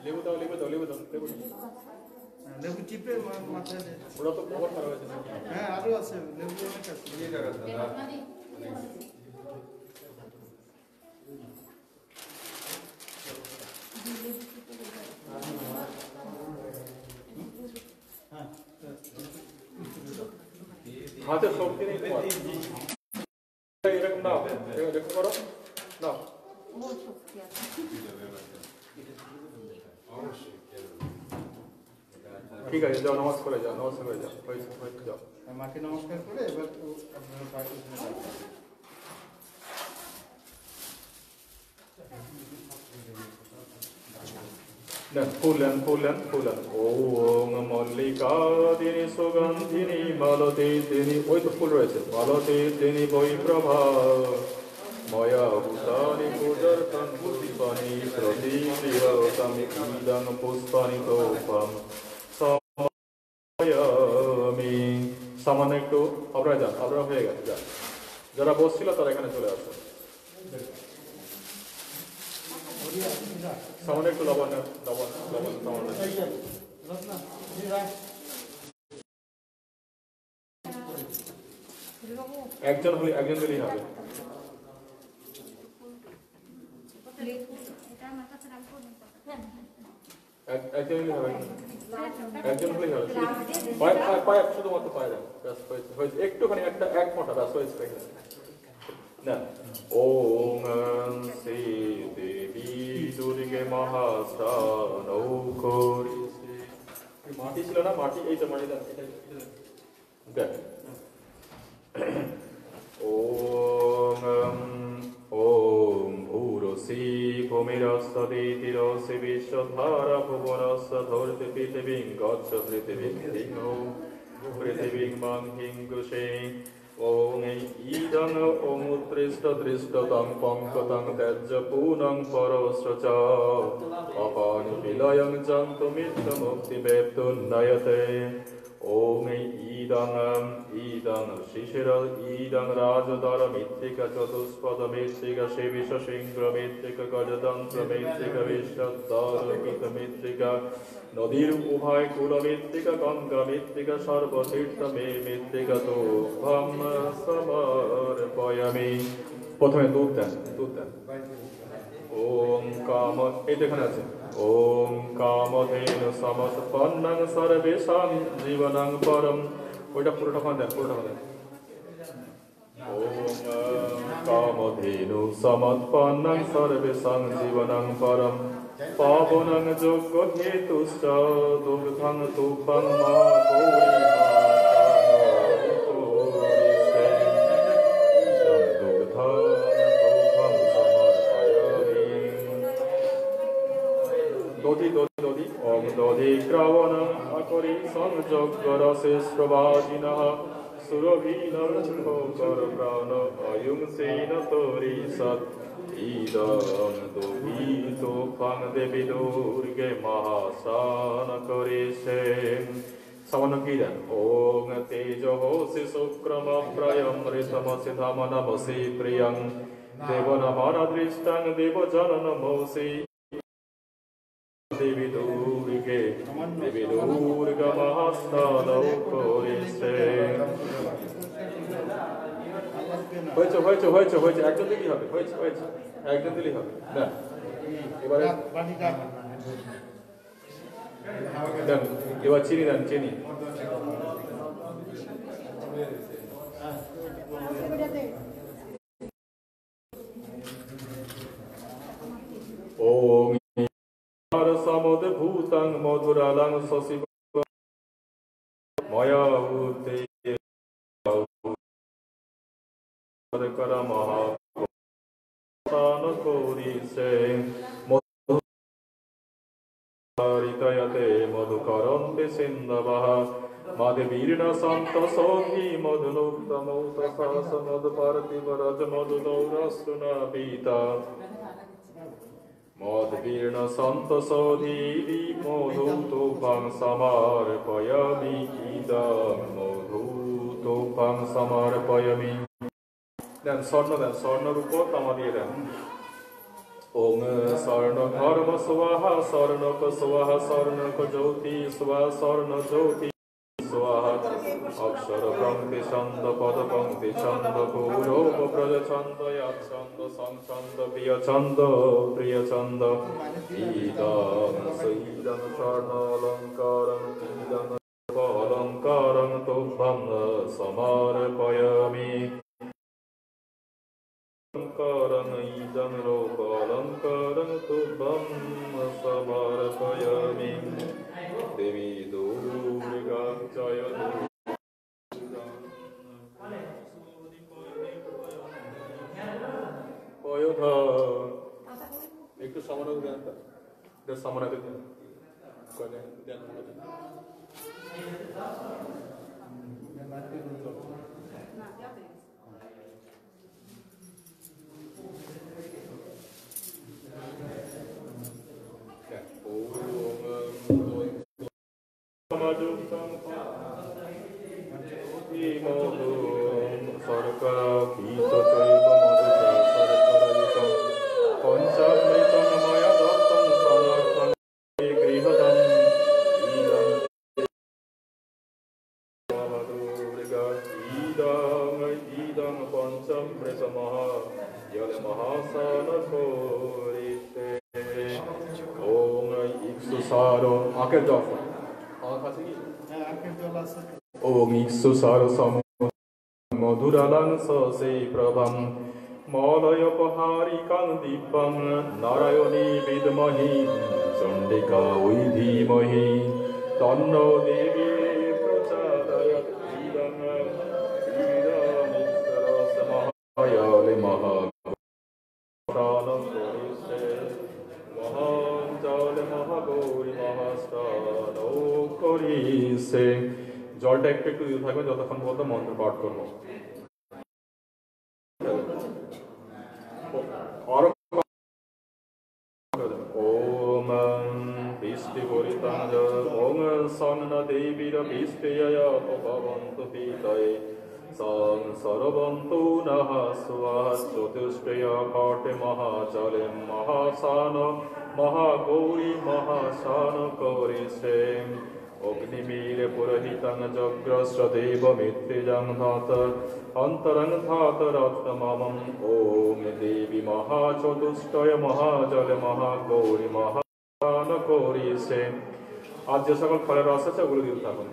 লেবু দাও, লেবু দাও, লেবু দাও, লেবু দাও। লেবু চিপে মাথায় দেন। ওরা তো খবর খারাপ হয়েছে। হ্যাঁ আরো আছে, লেবু অনেক আছে। হাতে শক্তি নেই তোমার। এরকম নাও, এরকম করো, নাও। ঠিক আছে, যাও নামাজ করে যাও, নামাজ করে যাও, হয়েছে হয়েছে, যাও। মাকে নমস্কার করে এবার আপনারা বাড়ি নেন, ফুলেন ফুলেন ফুলেন। ওম মল্লিকা দিনী সুগন্ধিনী মালতী দিনী, ওই তো ফুল রয়েছে, মালতী দিনী বৈপ্রভা ময়া ভূতানি পূজার্থং পুষ্পানি প্রতিগৃহতাম ইদং পুষ্পানি তোপম সময়ামি। সামান্য একটু আপনারা যান, আপনারা হয়ে গেছে, যান। যারা বসছিল তারা এখানে চলে আসে। সামান্য একটু লবণ নেন, লবণ লবণ সামান্য। একজন হলে একজন দিলেই হবে। একজন হলেই হবে, একজন হলেই হবে। পায়ে পায়ে পায়ে শুধুমাত্র পায়ে দেন, ব্যাস হয়েছে হয়েছে। একটুখানি একটা এক মোটা, ব্যাস হয়েছে না। ওম শ্রী দেবী দুর্গে মহাস্থানৌ করিষে। মাটি ছিল না, মাটি, এই তো মাটি দেন, দেন। ওম ওম ভূরসি ভূমিরস্সদিতিরসি বিশ্বধারা ভুবনস্স ধরতি পৃথিবীং গচ্ছ পৃথিবীং হিংও পৃথিবীং মাং হিংগুষে। ওং ঈদং ওং উৎপৃষ্ট দৃষ্টতং পঙ্কতং ত্যাজ্য পূনং পরশ্চ চ অপানি বিলয়ং জন্তুমিত্য মুক্তিবেপ্তুন্নয়তে। ওং ঈদং ঈদং শিশির ঈদং রাজদর মৃত্তিকা চতুষ্পদ মৃত্তিকা শিবিষ সিংহ মৃত্তিকা গজতন্ত্র মৃত্তিকা বিশ্বদর্পিত মৃত্তিকা নদীর উভয় কুল মৃত্তিকা গঙ্গা মৃত্তিকা সর্বতীর্থ মে মৃত্তিকা তোভম সমর্পয়ামি। প্রথমে দুধ দেন, দুধ দেন। ওম কাম, এই যেখানে আছে, ওম কামধেনু সমৎপন্নং সর্বেষাং জীবনং পরম। ওইটা পুরোটা দেন, পুরোটা দেন। ওম কামধেনু সমৎপন্নং সর্বেষাং জীবনং পরম পাবনং যোগ্য হেতুশ্চ দুগ্ধং তুভ্যং দধি দধি দধি। ওম দধি ক্রাবণং আকরি সংযজ্ঞ রসে স্রবাজিনঃ সুরভীনং ভোকর প্রাণ অয়ুংসেন তরিষৎ। ঈদং দধি তোফাং দেবী দুর্গে মহাসান করিষে। সামান্য কি দেন। ওং তেজোসি শুক্রমপ্রয়ং ঋতমসি ধামনমসি প্রিয়ং দেবনমনদৃষ্টং দেবজননমসি। দেবী দুর্গে দেবী দুর্গা মহাস্থানৌ করিষে। হয়েছে হয়েছে হয়েছে হয়েছে, একজন দিলেই হবে, হয়েছে হয়েছে, একজন দিলেই হবে। না এবারে দেন, এবার চিনি দেন, চিনি। ওম সমুদ্ভূতং মধুরালং শশিব ময়া ভূতে কর মহাস্থান করিষে। মধুরিতয়তে মধুকরন্তে সিন্ধবঃ मधुवीर्ण सन्त सौधि मधुनोक्तमौतसास मधुपार्थिवरज मधुदौरस्तु न पीता मधुवीर्ण सन्त सौधि मधुतोपं समर्पयामि इदं मधुतोपं समर्पयामि দেন স্বর্ণরূপ তামা দিয়ে দেন ওম স্বর্ণ ধর্ম স্বাহা স্বর্ণক স্বাহা স্বর্ণক জ্যোতি স্বাহা স্বর্ণ জ্যোতি স্বাহা অক্ষর পঙ্ক্তি ছন্দ পদ পঙ্ক্তি ছন্দ গৌরব ব্রজ ছন্দ ছন্দ সংছন্দ প্রিয় ছন্দ ইদং সৈদং স্বর্ণ অলঙ্কারং ইদং অলঙ্কারং তুভ্যং সমর্পয়ামি अलङ्कारं इदं रूपालङ्कारं तुभ्यं समर्पयामि देवी दुर्गा जय पयोधा একটু সামনে দেন তো সামনে দেন কোনে দেন ओम ईक्षुसार मधुरालं ससे प्रभं मलयपहारिकां दिव्यं नारायणी विद्महे चण्डिका वै धीमहि तन्नो देवी प्रचोदयात् इदं महायाले महागौरी महाञ्जाले महागौरी महास्तानो करिसे জলটা একটু একটু দিতে থাকবে যতক্ষণ পর্যন্ত মন্ত্র পাঠ করবো ওম বিষ্টি বরিতাঞ্জ ওম সন্ন দেবীর বিষ্টিয়া ভবন্তু পিতয়ে সং সর্বন্তু নঃ স্বাহা চতুষ্টয়া কাটে মহাচলে মহাসান মহাগৌরী মহাসান করিছে অগ্নিবীর পুরোহিতং যজ্ঞস্য দেব মিত্রিজং ধাত অন্তরং ধাত রত্নমম ওম দেবী মহাচতুষ্টয় মহাজলে মহাগৌরী মহান করিছে আজ যে সকল ফলের রস আছে ওগুলো দিতে থাকুন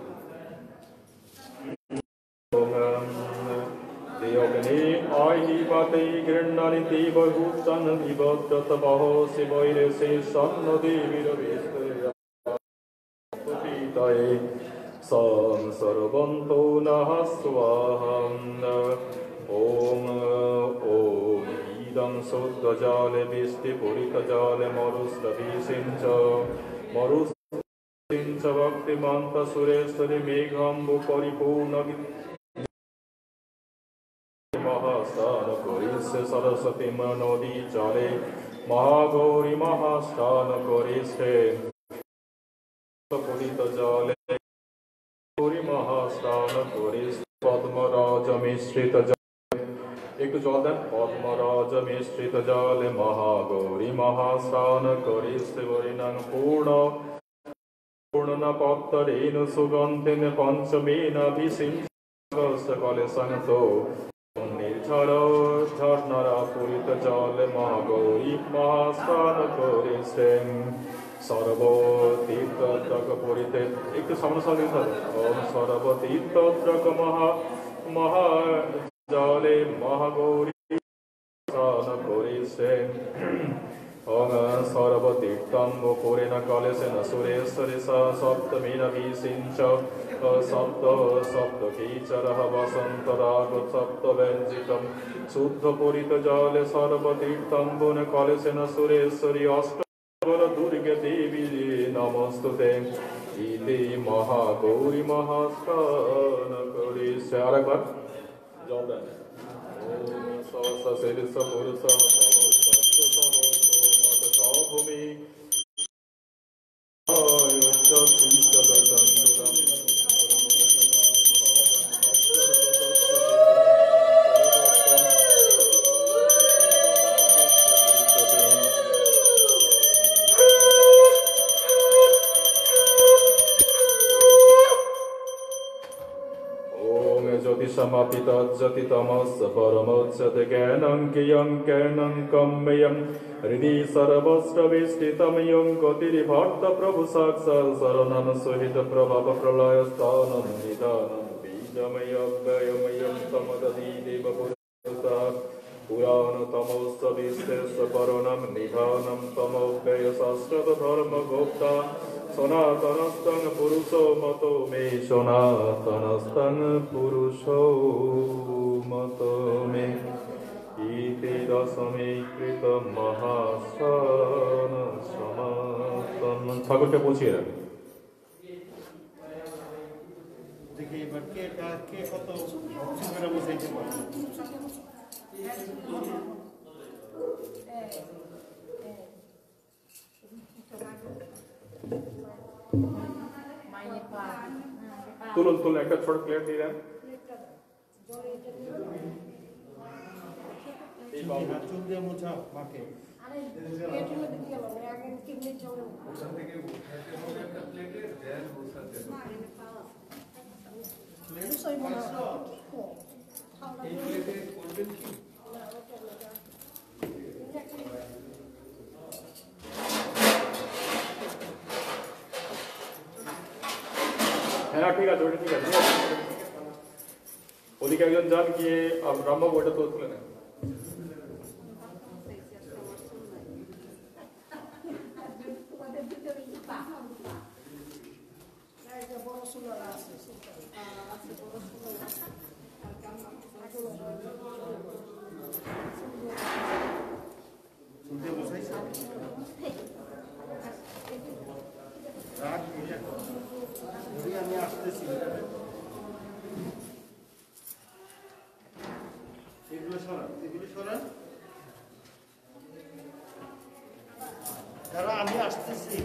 দেবগ্নি আহিবাতে গৃহ্ণানি দেবভূতং বিবদ্ধত বহ শিবৈরে সে সন্ন দেবীর বিস্তরে সং সর্বন্তু নঃ স্বাহা ওম ওম ইদং শুদ্ধ জলে বৃষ্টি পূরিত জলে মরুস্রবীষিঞ্চ ভক্তিমন্ত সুরেশ্বরী মেঘম্বু পরিপূর্ণ মহাস্থান করিছে সরস্বতী নদী চলে মহাগৌরী মহাস্থান করিছে পূরিত জলে গৌরী মহাস্নান করিছে পদ্মরাজ মিশ্রিত জলে একটু জল দেন পদ্মরাজ মিশ্রিত জলে মহাগৌরী মহাস্নান করিছে বরিণাং পূর্ণ পত্তরেণ সুগন্ধেন পঞ্চমেনাভিষিঞ্চ কলে সন্ত নির্ঝর ঝর্ণারা পূরিত জলে মহাগৌরী মহাস্নান করিছে সর্বতীর্থত্রক পরিতে একটু সামনে সামনে ওম সর্বতীর্থত্রক মহা জলে মহাগৌরী স্নান করিছে ওম সর্বতীর্থং পুরেণ কলেশেন সুরেশ্বরী সপ্তমীনভিষিঞ্চ সপ্তকীচরঃ বসন্তরাগ সপ্তব্যঞ্জিতম শুদ্ধ পরিত জলে সর্বতীর্থং কলেশেন সুরেশ্বরী অষ্ট দুর্গে দেবী নমস্তুতে ইতি মহাগৌরী মহাস্থান করিছে। আরেকবার জল দেন। ওম সহস্র শিরস পুরুষ ভূমি समापितज्जति तमस्य परमोच्यते ज्ञानं कियं ज्ञानं कम्मयं हृदि सर्वस्रविष्टितमयं गतिर्भक्त प्रभु साक्षात् शरणं सुहित प्रभव प्रलयस्थानं निधानं बीजमयव्ययमयं तमदधि देवपुरुषात् पुराणतमोश्च विश्वेश्व परणं निधानं तमव्यय शाश्वत धर्मगोप्ता सनातनस्तं पुरुषो मतो मे सनातनस्तं पुरुषो मतो मे इति दशमे कृतं महास्नान समाप्तं। ঠাকুরকে পৌঁছিয়ে দেন। দেখি এবার কে কত সুন্দর বসাইতে পারে। তুলুন তুলুন একটা ছোট প্লেট দিয়ে দেন। চুল দিয়ে মোছা মাকে হ্যাঁ ঠিক আছে, ওটা ঠিক আছে। ওদিকে একজন যান, গিয়ে রামবাবু ওটা তো তুলে নেন। আমি আসতেছি। এগুলো সরান তারা, আমি আসতেছি।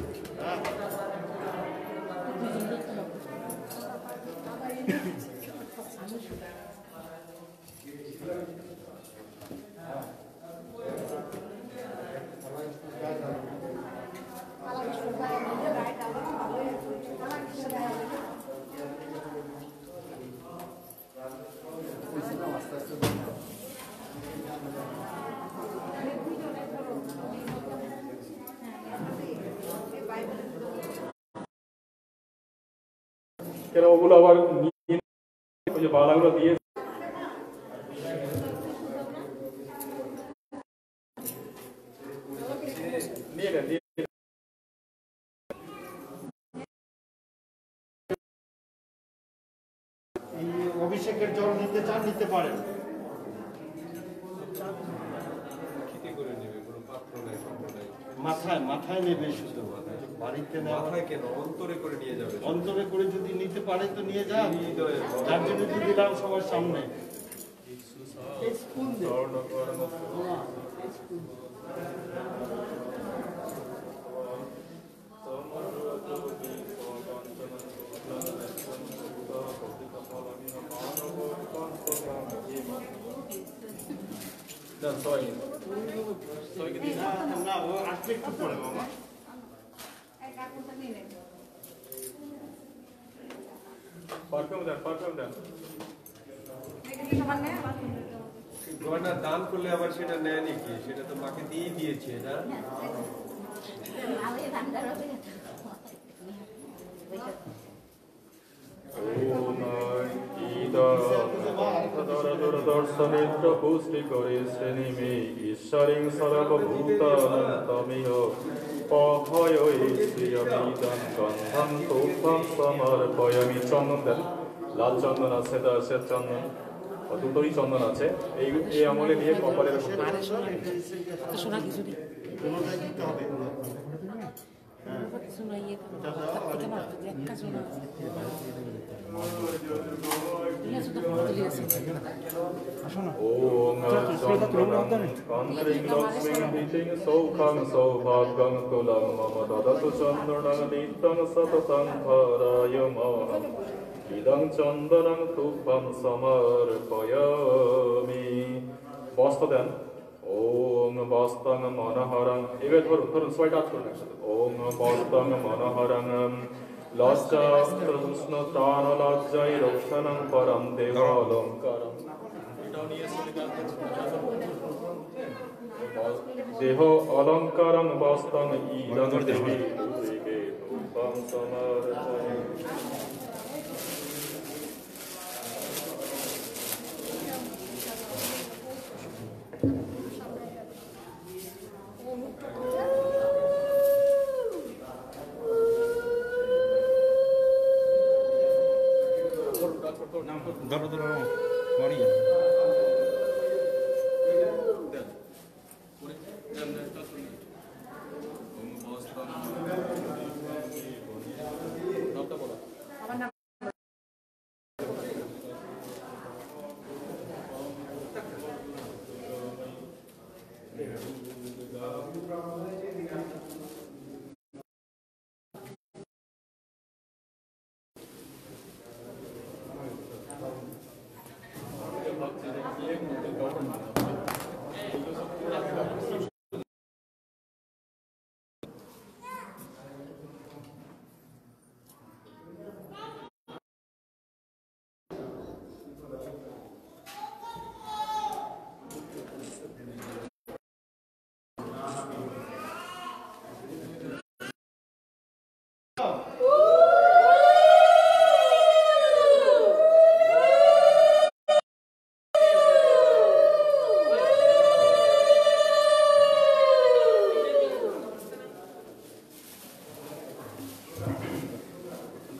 কেন ওগুলো আবার ওই যে বালাগুলো দিয়ে নিয়ে নেন। এই অভিষেকের জল নিতে চান, নিতে পারেন। মাথায় নেবে, শুধু বাড়িতে মাথায় কেন, অন্তরে করে নিয়ে যাবে। অন্তরে করে যদি নিতে পারে তো নিয়ে যান। যার জন্য দিলাম সবার সামনে। না ও আসতে একটু পরে মামা। গয়না দান করলে আবার সেটা নেয় নাকি? সেটা তো মাকে দিয়ে দিয়েছে না। দর্শনেত্র পুষ্টি করে শ্রেণীমে ঈশ্বরিং সর্বভূতানন্তমিহ পহয়মিদান গন্ধম তোফম সমর্পয়ামি। চন্দন দেন, লাল চন্দন আছে, শ্বেত চন্দন, দুটোই চন্দন আছে। এই আমলে দিয়ে কপালের শোনা কিছু सुनाइए तो এটা দাও আর इतना এটা देखा सुना Om ये सुधा बहुत लिया से Chandanam Kantring Lakshmi Hiting Sokham Sobhagam Tulam Mama Dadatu Chandanam Nitam Satatam Dharayamana Idam Chandanam Tupam Samarpayami বস্ত্র দেন ওম বস্তাং মনহরং এবার ধরুন ধরুন ছয়টা হাত করুন একসাথে ওম বস্তাং মনহরং লজ্জা প্রশ্ন তান লজ্জাই রক্ষণং পরম দেব অলঙ্কারম এটাও নিয়ে দেহ অলঙ্কারং বস্তাং ইদং দেবী রূপে রূপং সমর্পয়ামি ধরো ধরো করি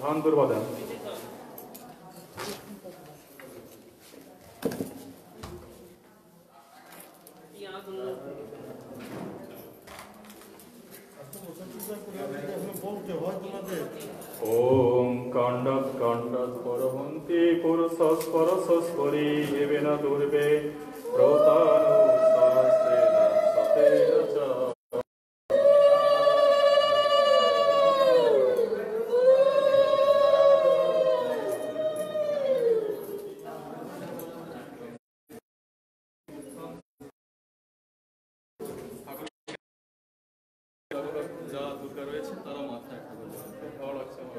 ধান দুর্বা দেন বলতে হয় তোমাদের ওম কাণ্ডাৎ কাণ্ডাৎ পরহন্তি পুরুষস পরসস্পরি এবেনা দুর্বে প্রতানু সহস্রেণ সতেন চ যা দুর্গা রয়েছে তারা মাথায় একটা করে ভালো লাগছে আমার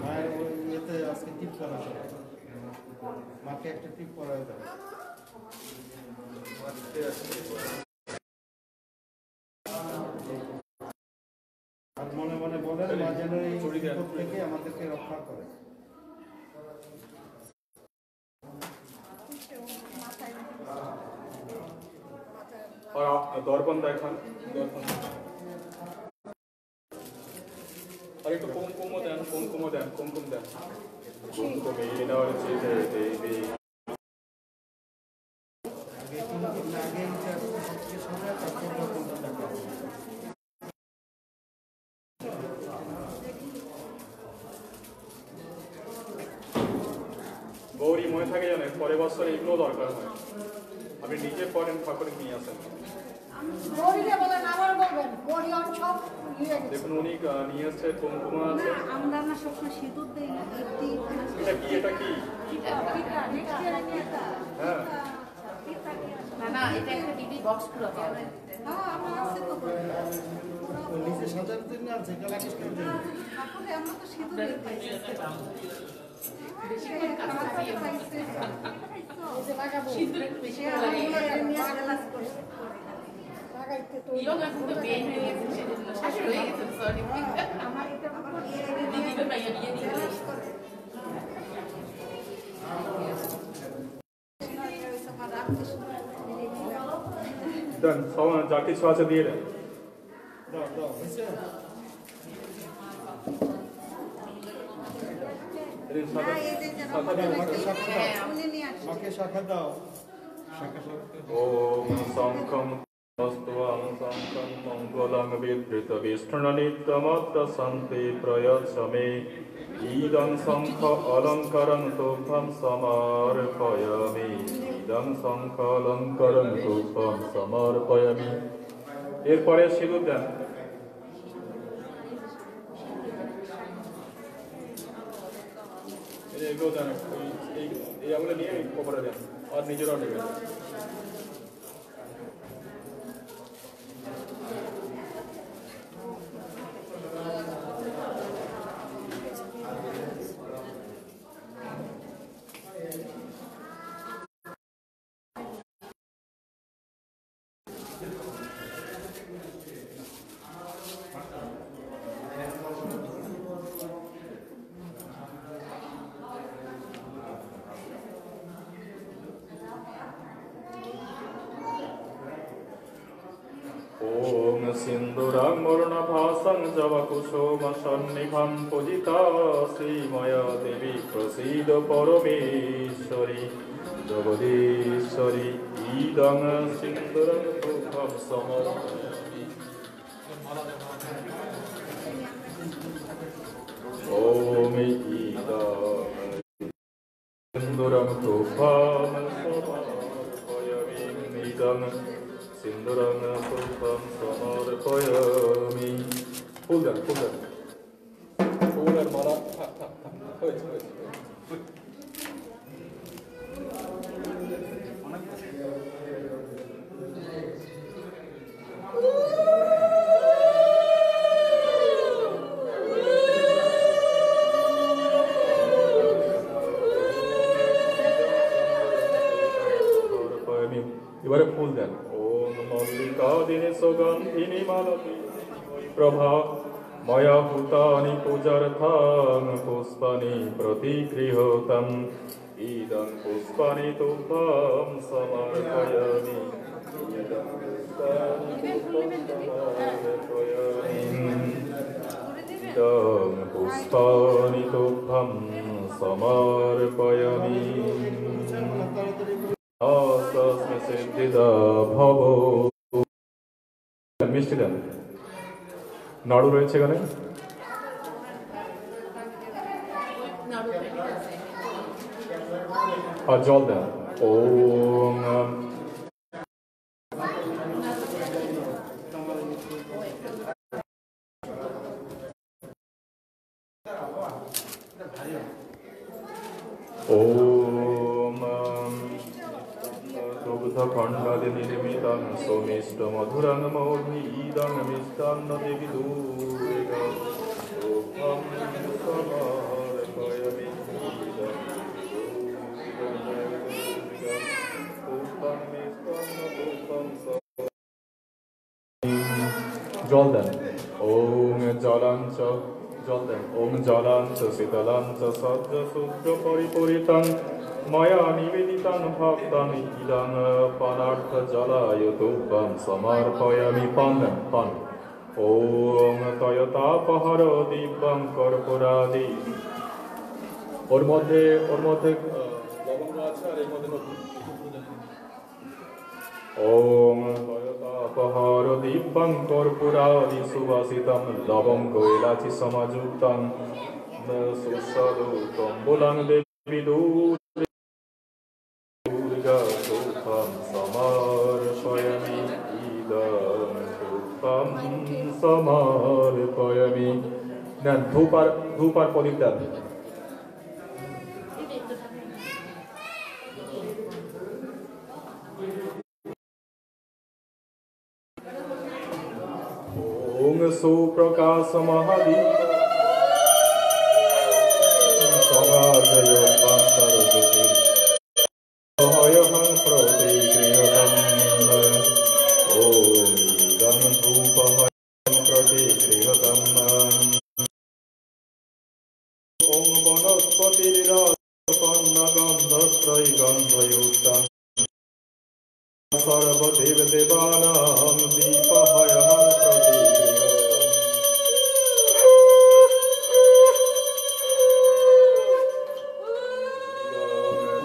মায়ের ওই ইয়েতে আজকে টিপ করা যাবে মাকে একটা টিপ করা যাবে আর মনে মনে বলেন মা যেন এই বিপদ থেকে আমাদেরকে রক্ষা করে আর দর্পণ দেখান দর্পণ আর একটু কুমকুমও দেন কুমকুমও দেন কুমকুম দেন কুমকুমেন অর্চিতে দেবী আগে কিন্তু আগে এটা সবচেয়ে সময় তারপর দর্পণটা দেখা হবে। গৌরী মনে থাকে জানেন পরের বছর এগুলো দরকার হয় আপনি নিজে পড়েন ঠাকুরে নিয়ে আসেন গৌরীকে বলেন আবার বলবেন গৌরী অন সব ইয়ে গেছে। দেখুন উনি নিয়ে আসছে কুমকুমা আছে আমরা না সবসময় সিঁদুর দেই না এটা কি এটা কি হ্যাঁ না না এটা একটা দিদি বক্স পুরো হবে হ্যাঁ আমার আছে তো ওই নিচে সাজার জন্য আছে এটা লাগিস করে দেন ঠাকুরে আমরা তো সিঁদুর দেই বেশি করে কাজ দিয়ে এই যে লাগাবো সিঁদুর একটু বেশি করে লাগাইতে তো ইলো না কিন্তু বেন হয়ে গেছে সেজন্য শাশুড়ি হয়ে গেছে সরি আমার এটা দিদি তো ভাইয়া দিয়ে দিয়ে দেন সব যা কিছু আছে দিয়ে দেন দাও দাও হয়েছে মাকে শাখা দাও শাখা শাখা ওম শঙ্খম Namastuam sankam mangalam vidrita vishnanitamatra santi prayachame idam sankha alankaram tubham samarpayami idam sankha alankaram tubham samarpayami এরপরে সিঁদুর দেন এগুলো দেন এই আঙুলে নিয়ে কপালে দেন আর নিজেরাও নেবেন Om Sindurang Murnabhasang Javakushomashannibham Pujita Sri Maya Devi Prasida Parameshwari Jagadishwari Idang Sindurang Tubham Samarpayami Om Idang Sindurang Tubham Samarpayami Idang Sindurang Tubham Samarpayami Pull that. Pull that mala. Wait. এবারে ফুল দেন ওম মল্লিকা দিনে সগন্ধিনী মালতী প্রভা ময়া ভূতানি পূজার্থাং পুষ্পানি প্রতিগৃহতাম ইদং পুষ্পানি তুভ্যং সমর্পয়ামি ইদং পুষ্পানি তুভ্যং সমর্পয়ামি মিষ্টি দেন নাড়ু রয়েছে এখানে আর জল দেন ওম খণ্ডাদি নির্মিতাং সোমিষ্ট মধুরং মৌধীদং মিষ্টান্ন দেবী দুর্গা সোহম সমর্পয়ামি জল দেন ওং জলাঞ্চ জল দেন ওং জলাঞ্চ শীতলাঞ্চ সজ্জ সূর্য পরিপরিতাং ময়া নিবেদিতাং ভক্তানি ইদং পানার্থ জলায় তুভ্যং সমর্পয়ামি পান ওম তয়তাপহর দিব্যং কর্পূরাদি ওর মধ্যে লবঙ্গ আছে আর এর মধ্যে ওম তয়তাপহর দিব্যং কর্পূরাদি সুবাসিতং লবঙ্গ এলাচি সমাযুক্তং সুস্বাদু তম্বুলং দেবী Tubham samarpayami idam tubham samarpayami দেন ধূপ আর প্রদীপ দেন ওং সুপ্রকাশ মহাদীপ সভাজয় পান্তর জ্যোতি Hang proti kriyatam Om idam dhupahayam proti kriyatam Om vanaspati rirapanna gandhastrai gandhayuktam Sarva deva devanam deepahayam proti kriyatam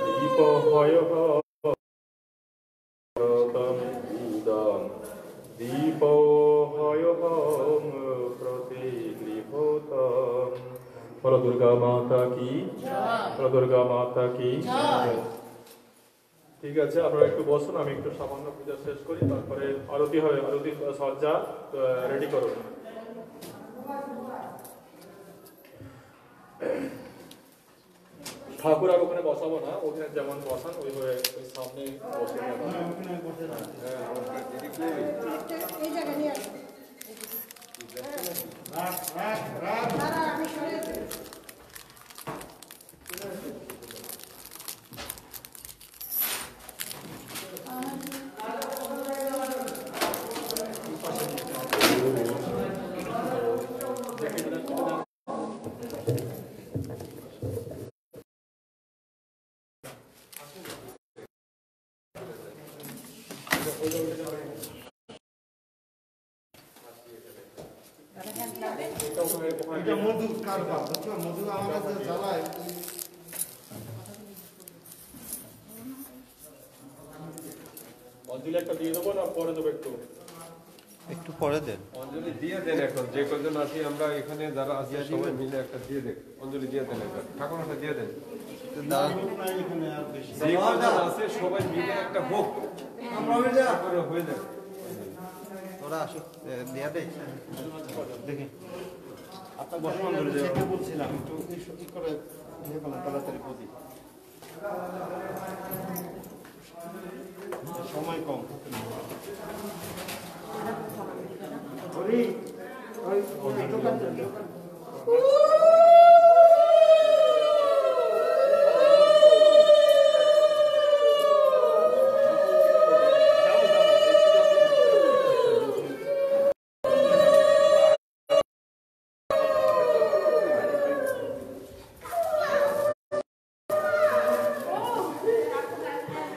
Deepahayam দীপহয়হং প্রতিগৃহতম। বলো দুর্গা মাতা কি, বলো দুর্গা মাতা কি। ঠিক আছে, আপনারা একটু বসুন, আমি একটু সামান্য পূজা শেষ করি, তারপরে আরতি হবে। আরতি সজ্জা রেডি করুন। ঠাকুর আর ওখানে বসাবো না, ওখানে যেমন বসান ওইভাবে ওই সামনে বসে যাবো। ওখানে বসে থাকবে। এই জায়গায় নিয়ে আসো। রাখ রাখ রাখ। দাঁড়া, আমি সরে যাই। এটা মধু কারবার, বুঝছো? মধু আমার কাছে জ্বালায়। অঞ্জলি একটা দিয়ে দেবো না পরে দেবো একটু? একটু পরে দেন। অঞ্জলি দিয়ে দেন এখন, যে কজন আছি আমরা এখানে যারা আছি সবাই মিলে একটা দিয়ে দেন, অঞ্জলি দিয়ে দেন একবার, ঠাকুর একটা দিয়ে দেন। এখানে আর বেশি যে কজন আছে সবাই মিলে একটা হোক, করে হয়ে যাবে। ওরা আসুক, দেয়া দেয় দেখি। আপনার বর্তমান যেটা বলছিলাম একটু ই করে ইয়ে করলাম, তাড়াতাড়ি প্রতি সময় কম।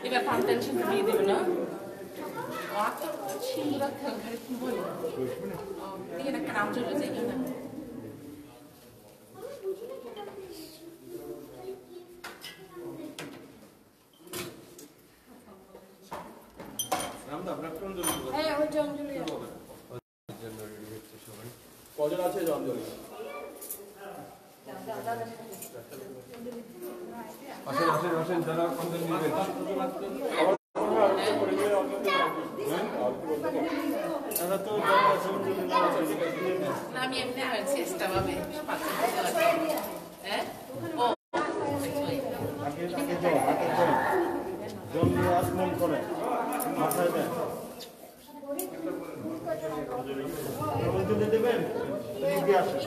এবার ফাউন্ডেশন দিয়ে দেবে না? আর তো সুন্দর ঘরে কি বলে দিয়ে একটা নাম চলে যায় না। হ্যাঁ, ওই যে অঞ্জলি। কজন আছে যে অঞ্জলি? আসেন আসেন আসেন, যারা অঞ্জলি নেবেন। এরা তো আমি এমনি আর চেষ্টা পাবে হ্যাঁ ও আগে জল নিয়ে আসমন করে মাথায় দেন। অঞ্জলি দেবেন, এদিকে আসেন।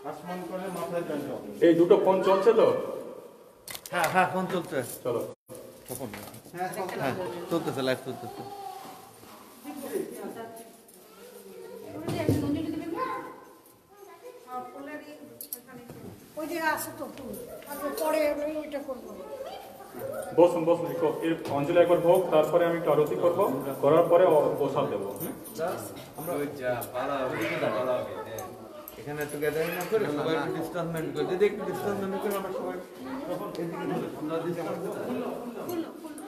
আসমান করে মাথায় দেন জল। এই দুটো ফোন চলছে তো? হ্যাঁ হ্যাঁ, ফোন চলছে। চলো। হ্যাঁ চলতেছে, লাইভ চলতেছে। ওই জায়গায় আছে তো ফুল, তারপর পরে আমি ওইটা করবো। বসুন বসুন, এর অঞ্জলি একবার হোক, তারপরে আমি একটু আরতি করবো, করার পরে প্রসাদ দেবো। আমরা ওই যা পালা হবে এখানে একটু গ্যাদারিং না করে সবাই একটু ডিসটেন্স মেইনটেইন করে, যদি একটু ডিসটেন্স মেইনটেইন করে আমরা সবাই তখন এদিকে ধরে আমরা ডিসটেন্স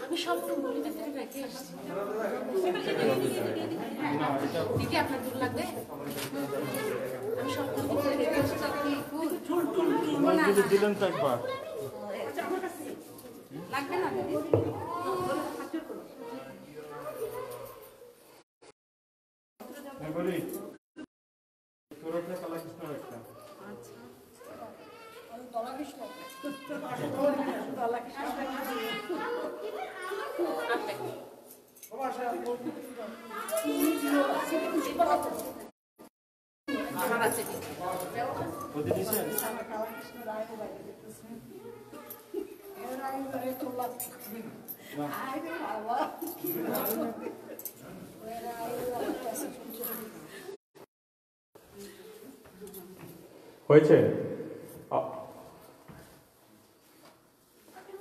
আমি সব ফুলগুলি থেকে রেখে এসেছি। দিদি আপনার দূর লাগবে? আমি সব ফুলগুলি রেখে এসেছি। যদি দিলেন তো একবার লাগবে না দিদি? এবারে তোরটা কালা কৃষ্ণ একটা দলা কৃষ্ণ, দলা কৃষ্ণ। আমার আছে ওদের দিছেন। কালা কৃষ্ণ রায় বাইরে দেখতেছে। এর আগে ঘরে তোলা। আয় রে বাবা। হয়েছে?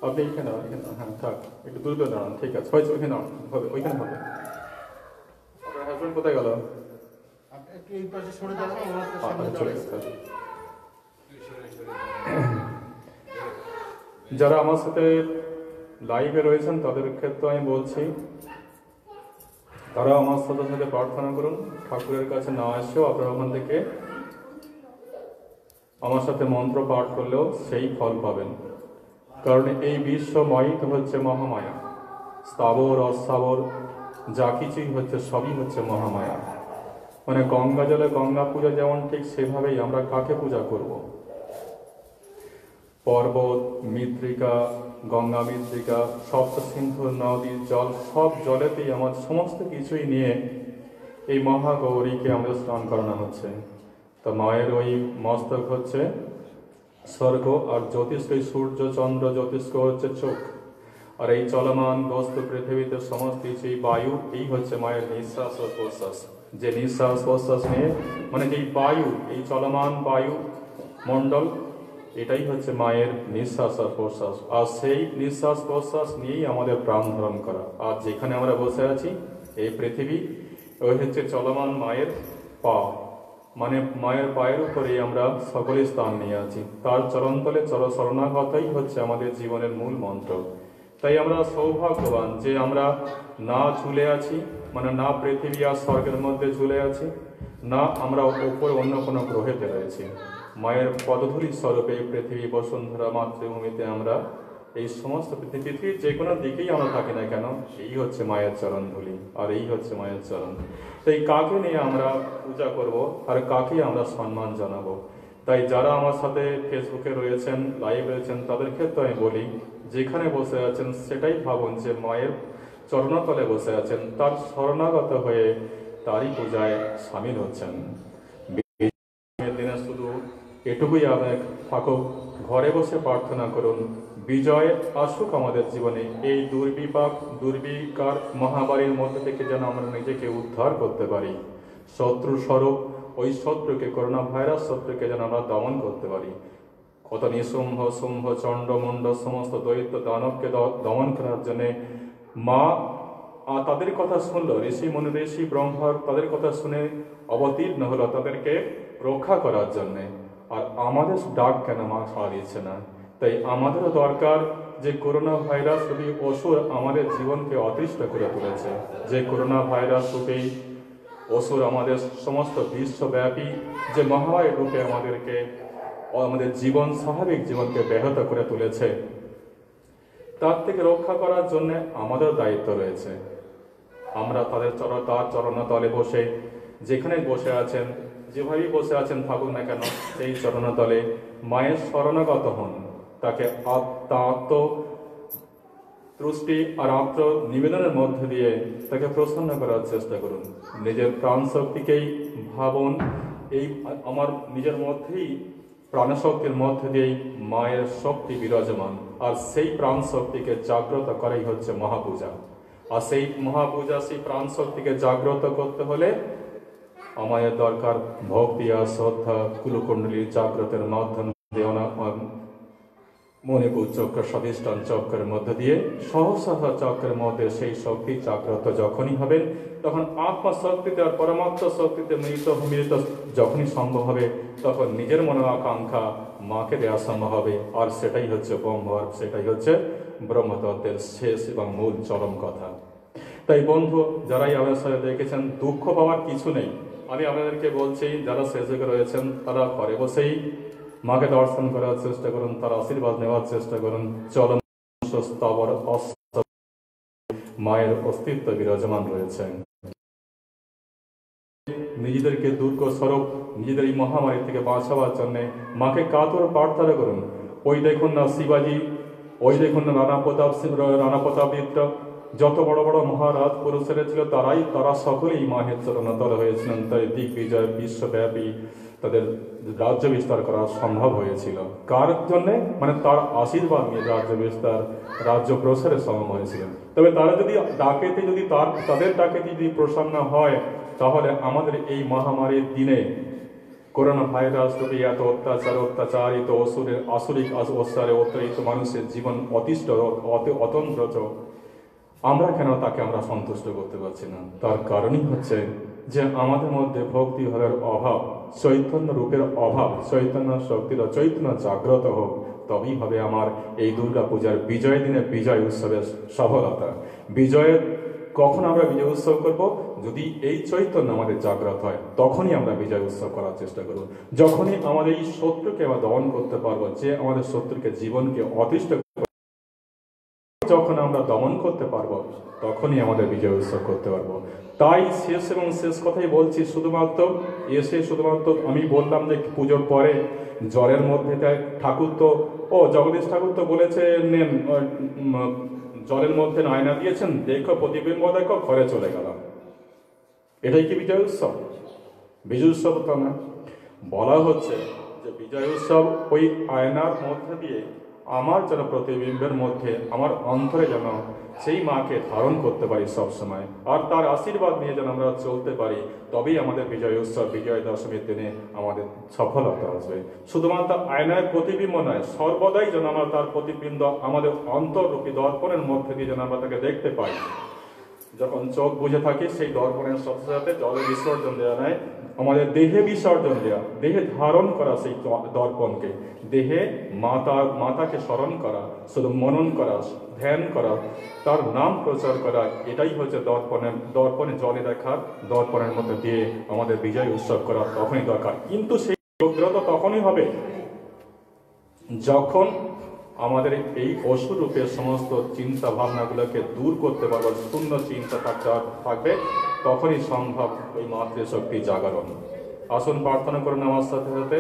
আপনি এখানে দাঁড়ান, এখানে হ্যাঁ থাক, একটু দূরে দূরে দাঁড়ান। ঠিক আছে, হয়েছে, ওইখানে হবে, ওইখানে হবে। আপনার হাজবেন্ড কোথায় গেল? আপনি একটু এই পাশে সরে যাবেন, ওনার তো সামনে চলে দাঁড়ায়। গেছে। যারা আমার সাথে লাইভে রয়েছেন তাদের ক্ষেত্রে আমি বলছি, তারা আমার সাথে সাথে প্রার্থনা করুন, ঠাকুরের কাছে না এসেও আপনারা ওখান থেকে আমার সাথে মন্ত্র পাঠ করলেও সেই ফল পাবেন। কারণ এই বিশ্বময়ই তো হচ্ছে মহামায়া, স্থাবর অস্থাবর যা কিছুই হচ্ছে সবই হচ্ছে মহামায়া। মানে গঙ্গা জলে গঙ্গা পূজা যেমন, ঠিক সেভাবেই আমরা কাকে পূজা করব? পর্বত, মৃত্তিকা, গঙ্গা মৃত্তিকা, সপ্ত সিন্ধু নদী জল, সব জলেতেই আমার সমস্ত কিছুই নিয়ে এই মহাগৌরীকে আমাদের স্নান করানো হচ্ছে। তো মায়ের ওই মস্তক হচ্ছে স্বর্গ, আর জ্যোতিষ্ক সূর্য চন্দ্র, জ্যোতিষ্ক হচ্ছে চোখ, আর এই চলমান বস্তু পৃথিবীতে সমস্ত কিছু এই বায়ু, এই হচ্ছে মায়ের নিঃশ্বাস ও প্রশ্বাস। যে নিঃশ্বাস প্রশ্বাস নিয়ে, মানে যেই বায়ু, এই চলমান বায়ু মণ্ডল, এটাই হচ্ছে মায়ের নিঃশ্বাস আর প্রশ্বাস। আর সেই নিঃশ্বাস প্রশ্বাস নিয়েই আমাদের প্রাণ ধারণ করা। আর যেখানে আমরা বসে আছি এই পৃথিবী, ওই হচ্ছে চলমান মায়ের পা, মানে মায়ের পায়ের উপরেই আমরা সকলে স্থান নিয়ে আছি। তার চরণতলে শরণাগতই হচ্ছে আমাদের জীবনের মূল মন্ত্র। তাই আমরা সৌভাগ্যবান যে আমরা না ঝুলে আছি, মানে না পৃথিবী আর স্বর্গের মধ্যে ঝুলে আছি, না আমরা ওপরে অন্য কোনো গ্রহেতে রয়েছি। মায়ের পদধূলি স্বরূপে এই পৃথিবী বসুন্ধরা মাতৃভূমিতে আমরা এই সমস্ত পৃথিবীর যে কোনো দিকেই আমরা থাকি না কেন, এই হচ্ছে মায়ের চরণ ধূলি, আর এই হচ্ছে মায়ের চরণ। তাই কাকে নিয়ে আমরা পূজা করব আর কাকে আমরা সম্মান জানাবো? তাই যারা আমার সাথে ফেসবুকে রয়েছেন, লাইভ রয়েছেন, তাদের ক্ষেত্রে আমি বলি, যেখানে বসে আছেন সেটাই ভাবুন যে মায়ের চরণতলে বসে আছেন, তার শরণাগত হয়ে তারই পূজায় সামিল হচ্ছেন। দিনে শুধু এটুকুই আমরা থাকুক, ঘরে বসে প্রার্থনা করুন, বিজয় আসুক আমাদের জীবনে। এই দুর্বিকার মহামারীর মধ্যে থেকে যেন আমরা নিজেকে উদ্ধার করতে পারি। শত্রু স্বরূপ ওই শত্রুকে, করোনা ভাইরাস শত্রুকে যেন আমরা দমন করতে পারি। কত নিশুম্ভ শুম্ভ চণ্ড মুণ্ড সমস্ত দৈত্য দানবকে দমন করার জন্যে মা তাদের কথা শুনলো, ঋষি মুনি, ঋষি ব্রহ্মা তাদের কথা শুনে অবতীর্ণ হলো তাদেরকে রক্ষা করার জন্যে। আর আমাদের ডাক কেন মা সাড়া দিচ্ছে না? তাই আমাদেরও দরকার যে করোনা ভাইরাস রূপী অসুর আমাদের জীবনকে অতিষ্ঠ করে তুলেছে, যে করোনা ভাইরাস রূপেই অসুর আমাদের সমস্ত বিশ্বব্যাপী যে মহামারী রূপে আমাদের জীবন, স্বাভাবিক জীবনকে ব্যাহত করে তুলেছে, তার থেকে রক্ষা করার জন্য আমাদের দায়িত্ব রয়েছে। আমরা তার চরণতলে বসে, যেখানে বসে আছেন, যেভাবেই বসে আছেন থাকুন না কেন, সেই চরণতলে মায়ের শরণাগত হন। তাকে আত্মতুষ্টি আর আত্ম নিবেদনের মধ্যে দিয়ে তাকে প্রসন্ন করার চেষ্টা করুন। নিজের প্রাণ শক্তিকেই ভাবুন, এই আমার নিজের মধ্যেই প্রাণশক্তির মধ্যে দিয়েই মায়ের শক্তি বিরাজমান, আর সেই প্রাণ শক্তিকে জাগ্রত করাই হচ্ছে মহাপূজা। আর সেই মহাপূজা, সেই প্রাণ শক্তিকে জাগ্রত করতে হলে আমাদের দরকার ভক্তি আর শ্রদ্ধা, কুলকুণ্ডলীর জাগ্রতের মাধ্যমে মণিপুর চক্র, স্বাধিষ্ঠান চক্রের মধ্যে দিয়ে, সহস্র চক্রের মধ্যে সেই শক্তি জাগ্রত যখনই হবেন, তখন আত্মশক্তিতে আর পরমাত্ম শক্তিতে মিলিত যখনই সম্ভব হবে, তখন নিজের মনের আকাঙ্ক্ষা মাকে দেওয়া সম্ভব হবে। আর সেটাই হচ্ছে ব্রহ্ম, আর সেটাই হচ্ছে ব্রহ্মতত্ত্বের শেষ এবং মূল চরম কথা। তাই বন্ধু, যারাই আমার সাথে দেখেছেন, দুঃখ পাওয়ার কিছু নেই। আমি আপনাদেরকে বলছি, যারা ফেসবুকে রয়েছেন তারা ঘরে বসেই মাকে দর্শন করার চেষ্টা করুন, তার আশীর্বাদ নেওয়ার চেষ্টা করুন। মায়ের অস্তিত্ব বিরাজমান রয়েছে। নিজেদেরকে দুর্গ স্বরূপ, নিজেদের এই মহামারী থেকে বাঁচাবার জন্য মাকে কাতর প্রার্থনা করুন। ওই দেখুন না শিবাজি, ওই দেখুন না রানা প্রতাপ, যত বড় বড় মহারাজ পুরুষেরা ছিল তারা সকলেই মায়ের চরণতলে হয়েছিলেন। তাই দিগ্বিজয় বিশ্বব্যাপী তাদের রাজ্য বিস্তার করা সম্ভব হয়েছিল। কার জন্যে? মানে তার আশীর্বাদ নিয়ে রাজ্য বিস্তার, রাজ্য প্রসারের সম্ভব হয়েছিল। তবে তারা যদি তাদের ডাকে যদি প্রসন্ন হয়, তাহলে আমাদের এই মহামারীর দিনে করোনা ভাইরাস রূপে এত অত্যাচারিত আসুরিক অত্যাচারে অত্যাচারিত মানুষের জীবন অতন্ত্র, আমরা কেন তাকে আমরা সন্তুষ্ট করতে পারছি না? তার কারণই হচ্ছে যে আমাদের মধ্যে ভক্তি ভাবের অভাব। চৈতন্য রূপের অভাব, চৈতন্য শক্তির চৈতন্য জাগ্রত হোক, তবেই হবে আমার এই দুর্গা পূজার বিজয় দিনে বিজয় উৎসবের সফলতা। বিজয়ের কখন আমরা বিজয় উৎসব করব? যদি এই চৈতন্য আমাদের জাগ্রত হয়, তখনই আমরা বিজয় উৎসব করার চেষ্টা করব। যখনই আমাদের এই শত্রুকে আমরা দমন করতে পারবো, যে আমাদের শত্রুকে জীবনকে অতিষ্ঠ, যখন আমরা দমন করতে পারবো, তখনই আমাদের বিজয় উৎসব করতে পারবো। তাই শেষ কথাই বলছি, শুধুমাত্র আমি বললাম যে পুজোর পরে জলের মধ্যে ঠাকুর তো জগদীশ ঠাকুর তো বলেছে নেন জলের মধ্যে আয়না দিয়েছেন, দেখো প্রতিবিম্ব দেখো, ঘরে চলে গেলাম। এটাই কি বিজয় উৎসব? বিজয় উৎসব তো না। বলা হচ্ছে যে বিজয় উৎসব ওই আয়নার মধ্যে দিয়ে আমার যেন প্রতিবিম্বের মধ্যে আমার অন্তরে যেন সেই মাকে ধারণ করতে পারি সবসময়, আর তার আশীর্বাদ নিয়ে যেন আমরা চলতে পারি, তবেই আমাদের বিজয় উৎসব, বিজয় দশমীর দিনে আমাদের সফলতা আসবে। শুধুমাত্র আয়নায় প্রতিবিম্ব নয়, সর্বদাই যেন আমরা তার প্রতিবিম্ব আমাদের অন্তররূপী দর্পণের মধ্যে দিয়ে যেন আমরা তাকে দেখতে পাই। যখন চোখ বুঝে থাকি, সেই দর্পণের সাথে সাথে জলে বিসর্জন দেওয়া নয়, আমাদের দেহে বিসর্জন দেওয়া, দেহে ধারণ করা সেই দর্পণকে, দেহে মাতাকে স্মরণ করা, শুধু মনন করা, ধ্যান করা, তার নাম প্রচার করা, এটাই হচ্ছে দর্পণে জলে দেখা, দর্পণের মধ্যে দিয়ে আমাদের বিজয় উৎসব করা তখনই দরকার। কিন্তু সেই যোগ্যতা তখনই হবে যখন আমাদের এই অসুর রূপের সমস্ত চিন্তা ভাবনাগুলোকে দূর করতে পারবো, শূন্য চিন্তা থাকবে, তখনই সম্ভব ওই মাতৃশক্তি জাগরণ। আসুন প্রার্থনা করুন আমার সাথে সাথে।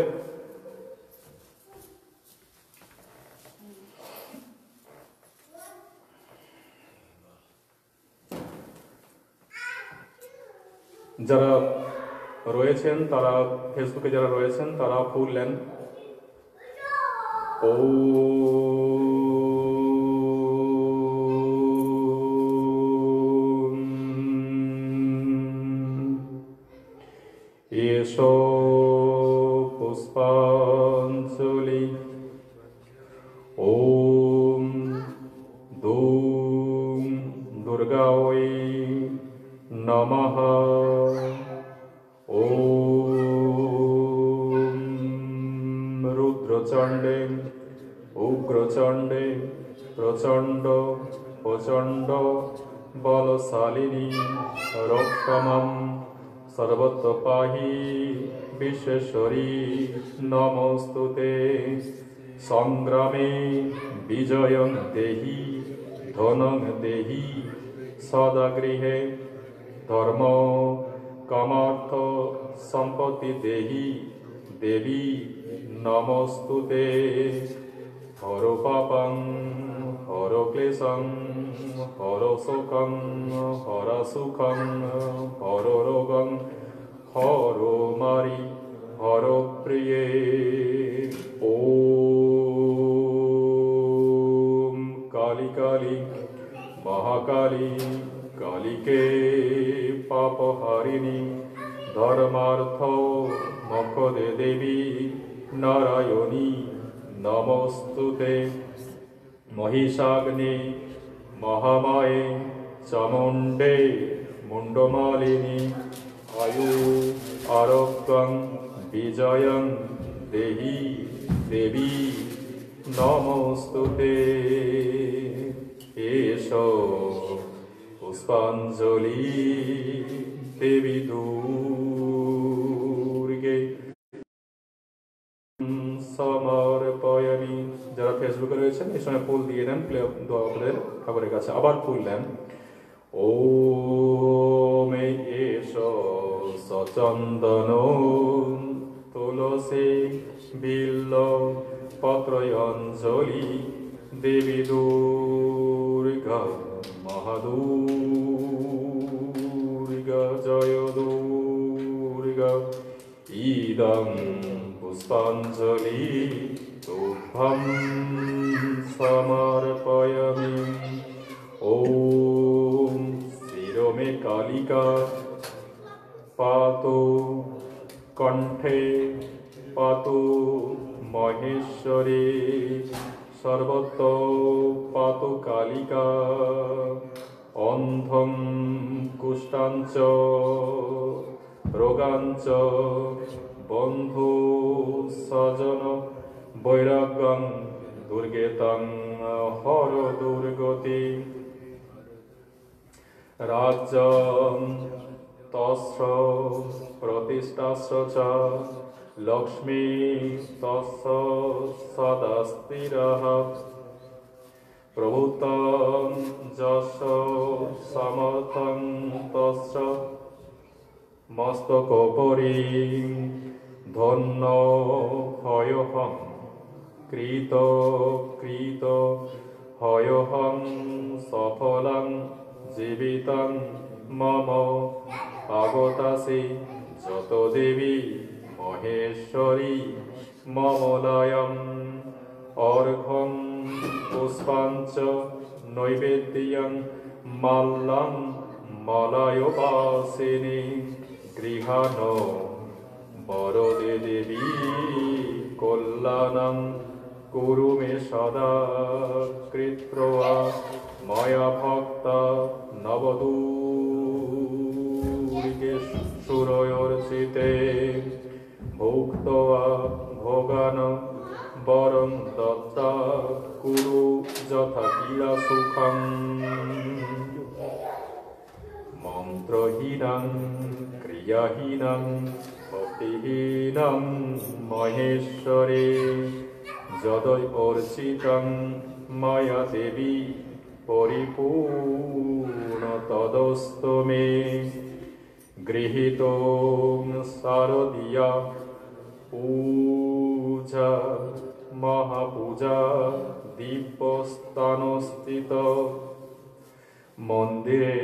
যারা রয়েছেন তারা ফেসবুকে যারা রয়েছেন তারা ফুল নেন। এসো পুষ্পাঞ্জলি। ওম দুম দুর্গায় নমঃ। ওম রুদ্রচণ্ডে উগ্রচণ্ডে প্রচণ্ড প্রচণ্ড বলশালিনী রক্ষমম সর্বত্র পাহি বিশ্বেশ্বরী নমস্তুতে। সংগ্রামে বিজয়ং দেহি ধনং দেহি সদা গৃহে ধর্ম কামার্থ সম্পত্তি দেহি দেবী নমস্তুতে। হর পাপং হর ক্লেশং হর শোকং হর সুখং হর রোগং হর মারি হর প্রিয়ে। ওম কালী কালী মহাকালী কালিকে পাপহারিণী ধর্মার্থ মোক্ষদে দেবী নারায়ণী নমস্তুতে। মহিষাগ্নি মহামায়ে চামুণ্ডে মুণ্ডমালিনী আয়ু আরোগ্যং বিজয়ং দেহি দেবী নমস্তুতে। এসো পুষ্পাঞ্জলি দেবী দুর্গে সমর্পয়ামি। যারা ফেসবুকে রয়েছেন এই সময় ফুল দিয়ে দেন আপনাদের ঠাকুরের কাছে, আবার ফুল দেন। ওম এসো সচন্দন তুলসী বিল্ল পত্রয়ঞ্জলি দেবী দুর্গা মহাদুর্গা জয় দুর্গা। ইদং পুষ্পাঞ্জলি তুভ্যং সমর্পয়ামি। ওম শিরোমে কালিকা পাতু কণ্ঠে পাতু মহেশ্বরী সর্বত্র পাতু কালিকা। বন্ধু সজন বৈরাগ্যং দুর্গেতং হর দুর্গতি রাজ্যং তস্য প্রতিষ্ঠাস্য চ লক্ষ্মী তস্য সদা স্থিরঃ প্রভূতং যস্য সমর্থং তস্য মস্তকোপরি ধন্য হয়হং কৃত কৃত হয়হং সফলং জীবিতং মম আগতাসি যত দেবী মহেশ্বরী মমলয়ং অর্ঘ্যং পুষ্পাঞ্চ নৈবেদ্যং মাল্যং মলয়োপাসিনী গৃহাণ বরদে দেবী কল্যাণং কুরু মে সদা কৃত্রয়া ময়া ভক্ত নবদূর্গে সুরয়োর্চিতে ভুক্ত্বা ভোগান বরং দত্তা কুরু যথা ক্রীড়া সুখং মন্ত্রহীনং ক্রিয়াহীনং ভক্তিহীনং মহেশ্বরে যদৈ অর্চিতং মায়া দেবী পরিপূর্ণ তদস্তু মে গৃহীত শারদীয়া পূজা মহাপূজা দিব্যস্থানস্থিত মন্দিরে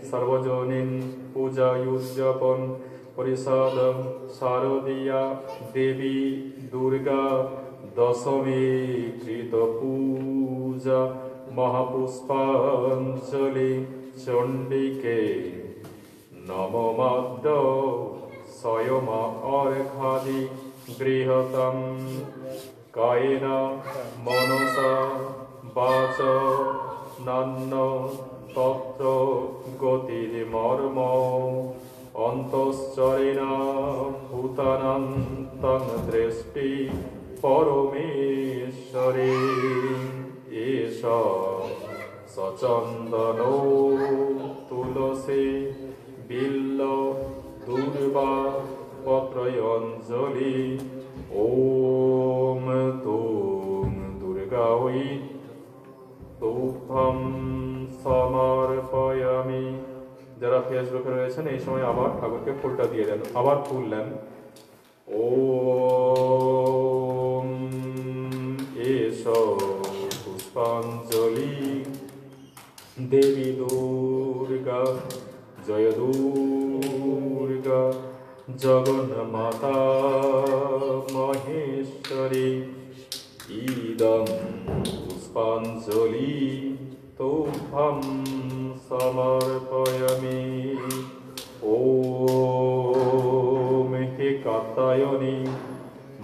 সর্বজনীন পূজায়ুজ্যাপন পরিষদ শারদীয়া দেবী দুর্গা দশমী কৃত পূজা মহাপুষ্পাঞ্জলি চণ্ডিকে নবমাদ্য স্বয়ং অর্ঘাদি গৃহতম কায়েন মনসা বাচ নান্ন তত্র গতির মর্ম অন্তশ্চরেণ ভূতানন্তং দৃষ্টি পরমেশ্বরে এষ সচন্দনো তুলসী বিল্ল দুর্বা পত্রয়ঞ্জলি ওম তুং দুর্গাঐ তুভ্যং সমর্পয়ামি। যারা ফেসবুকে রয়েছেন এই সময় আবার ঠাকুরকে ফুলটা দিয়ে দেন, আবার ফুল নেন। ওম এষ পুষ্পাঞ্জলি দেবী দুর্গা জয় দুর্গা জগন্মাতা মহেশ্বরী ইদং পুষ্পাঞ্জলি তুভ্যং সমর্পয়ামি। ওম হে কাত্যায়নী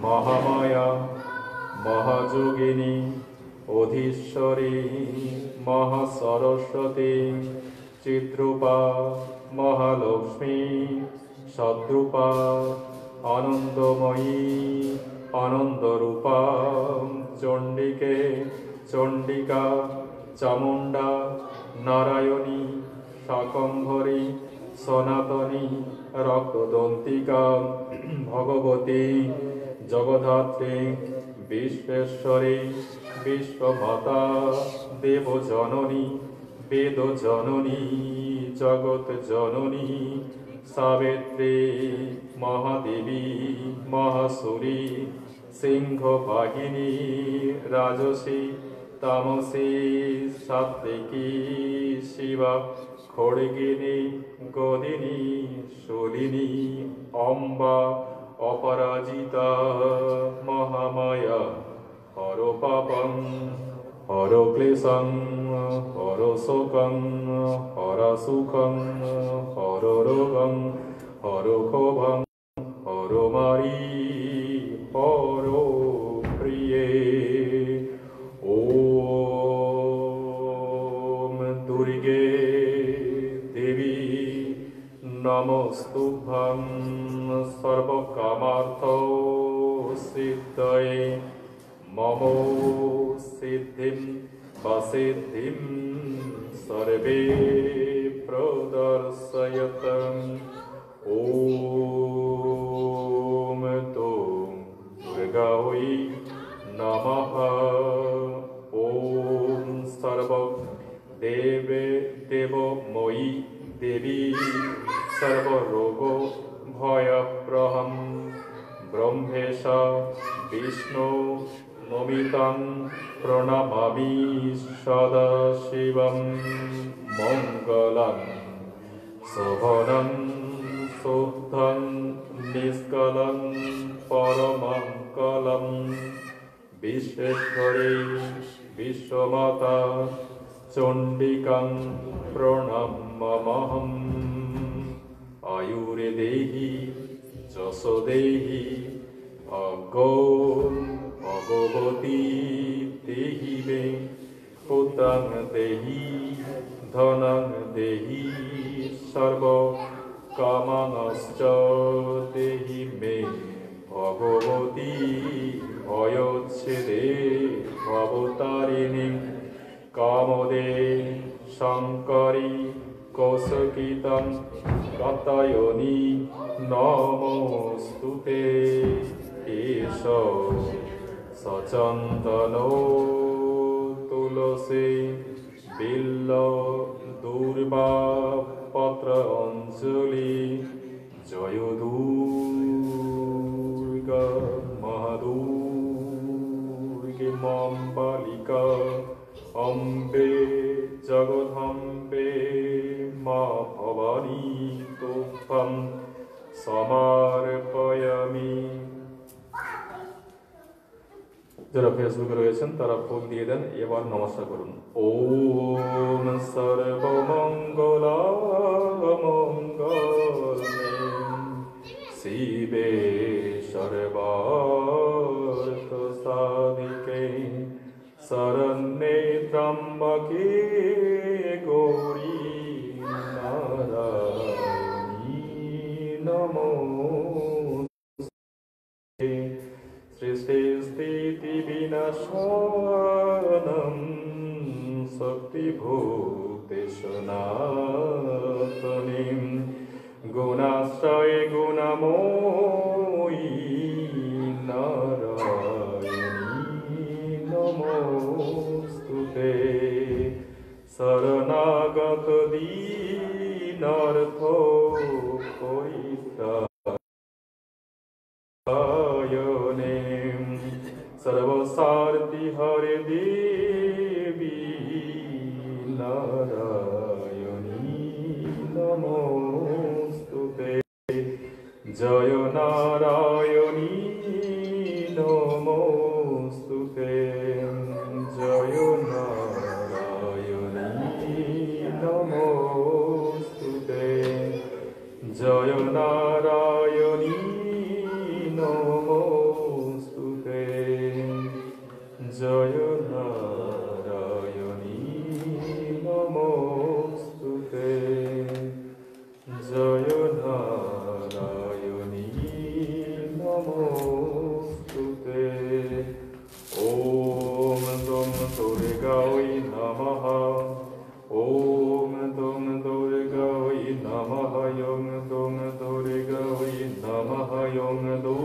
মহামায়া মহাযোগিনী অধীশ্বরী মহাসরস্বতী চিদ্রূপা মহালক্ষ্মী সদ্রূপা আনন্দময়ী আনন্দরূপা চণ্ডিকে চণ্ডিকা চামুণ্ডা নারায়ণী শাকম্ভরী সনাতনী রক্তদন্তিকা ভগবতী জগদ্ধাত্রী বিশ্বেশ্বরী বিশ্বমাতা দেবজননী বেদজননী জগৎ জননী সাবিত্রী মহাদেবী মহাসুরী সিংহবাহিনী রাজসী তামসী সাত্ত্বিকী শিবা খড়গিনী গদিনী শূলিনী অম্বা অপরাজিতা মহামায়া হর পাপং হর ক্লেশং হর শোকং হর সুখং হর রোগং হর ক্ষোভং হর মারি হর প্রিয়ে। ওম দুর্গে দেবী নমস্তুভ্যং সর্বকামার্থ सिद्धये मम सिद्धिं वसिद्धिं सर्वे प्रदर्शयतम् ॐ दुर्गायै नमः ॐ सर्व देवमयी देवी सर्वरोग भयप्रहं ब्रह्मेश विष्णु नमितं प्रणमामि सदाशिवं मङ्गलं शोभनं शुद्धं निष्कलं परमङ्गलं विश्वेश्वरी विश्वमाता चण्डिकां प्रणमाम्यहम् आयुर्देहि यशो देहि भगवती देहि मे पुत्रं देहि धनं देहि सर्वकामांश्च देहि मे भगवती भयोच्छेदे भवतारिणीं कामदे शङ्करी कौसकितं कात्यायनी नमोऽस्तुते एष सचन्दनो तुलसी बिल्ल दूर्वा पत्र अञ्जलि जय दुर्गा महादुर्गे मां बालिका अम्बे जगदम्बे मा भवानी तुभ्यं समर्पयामि। যারা ফেসবুকে রয়েছেন তারা ফুল দিয়ে দেন, এবার নমস্কার করুন। ওম সর্বমঙ্গলামঙ্গলে শিবে সর্বার্থ সাধিকে শরণ্যে ত্র্যম্বকে গৌরী নারায়ণী নমোস্তুতে। সৃষ্টি স্থিতি বিনাশানং শক্তিভূতে সনাতনীং গুণাশ্রয়ে গুণময়ী নারায়ণী নমোস্তুতে। শরণাগত দীনার্থ পরিত্রাণায় सर्वसारथि हरे देवी नारायणी नमोस्तुते। जय नारायणी नमोस्तुते। जय नारायणी नमोस्तुते। जय नारायणी नमोस्तुते। जय नारायणी नमोस्तुते। जय नारायणी नमोस्तुते। ॐ दं दुर्गायै नमः। ॐ दं दुर्गायै नमः। यं दं दुर्गायै नमः। यं दं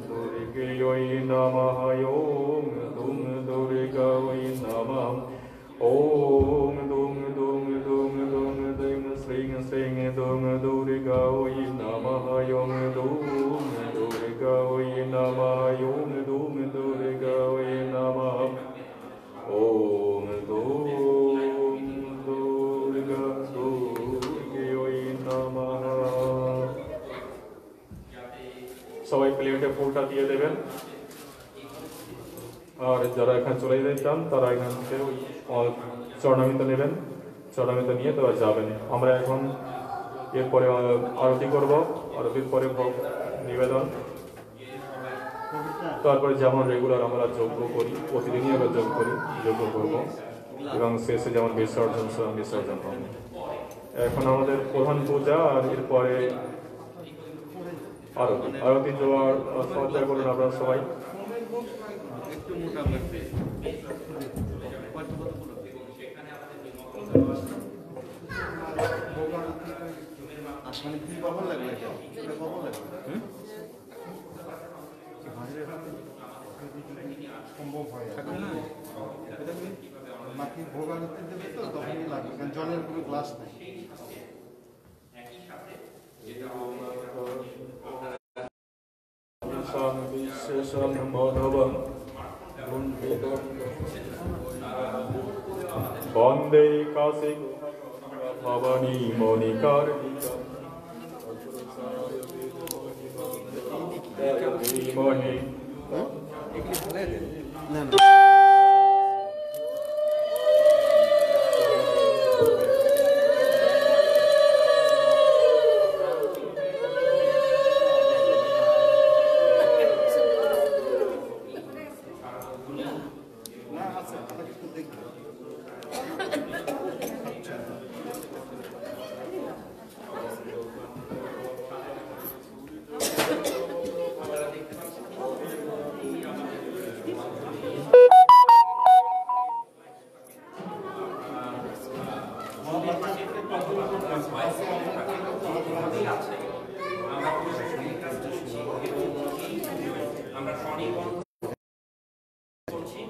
दुर्गायै नमः। यं दं दुर्गायै नमः। ॐ दं दं दं दं दं श्रीं श्रीं दं दुर्गायै नमः। यं दं दुर्गायै नमः। यं दं दुर्गायै नमः। ॐ दं दुर्गायै नमः। সবাই প্লেটে ফুলটা দিয়ে দেবেন। আর যারা এখানে চলে যেতে চান তারা এখান থেকে চরণামিত নেবেন, চরণামিত নিয়ে তারা যাবেন। আমরা এখন এরপরে আরতি করব, আরতির পরে ভোগ নিবেদন, তারপরে যেমন রেগুলার আমরা যজ্ঞ করি, প্রতিদিনই আমরা যজ্ঞ করব এবং শেষে যেমন বিসর্জন বিসর্জন হবে। এখন আমাদের প্রধান পূজা, আর এরপরে আরতি যাওয়ার সহায়তা করুন আপনারা সবাই। একটু মোটা করতে মানে কি কখন লাগবে এটা কখন লাগবে সম্ভব হয় মাটি ভোগান্তি দেবে তো তখনই লাগবে কারণ জলের কোনো গ্লাস নাই বিশেষণ মাধবম বন্দে কাশী ভবানী মণিকার্ণিকা ধীমহি না না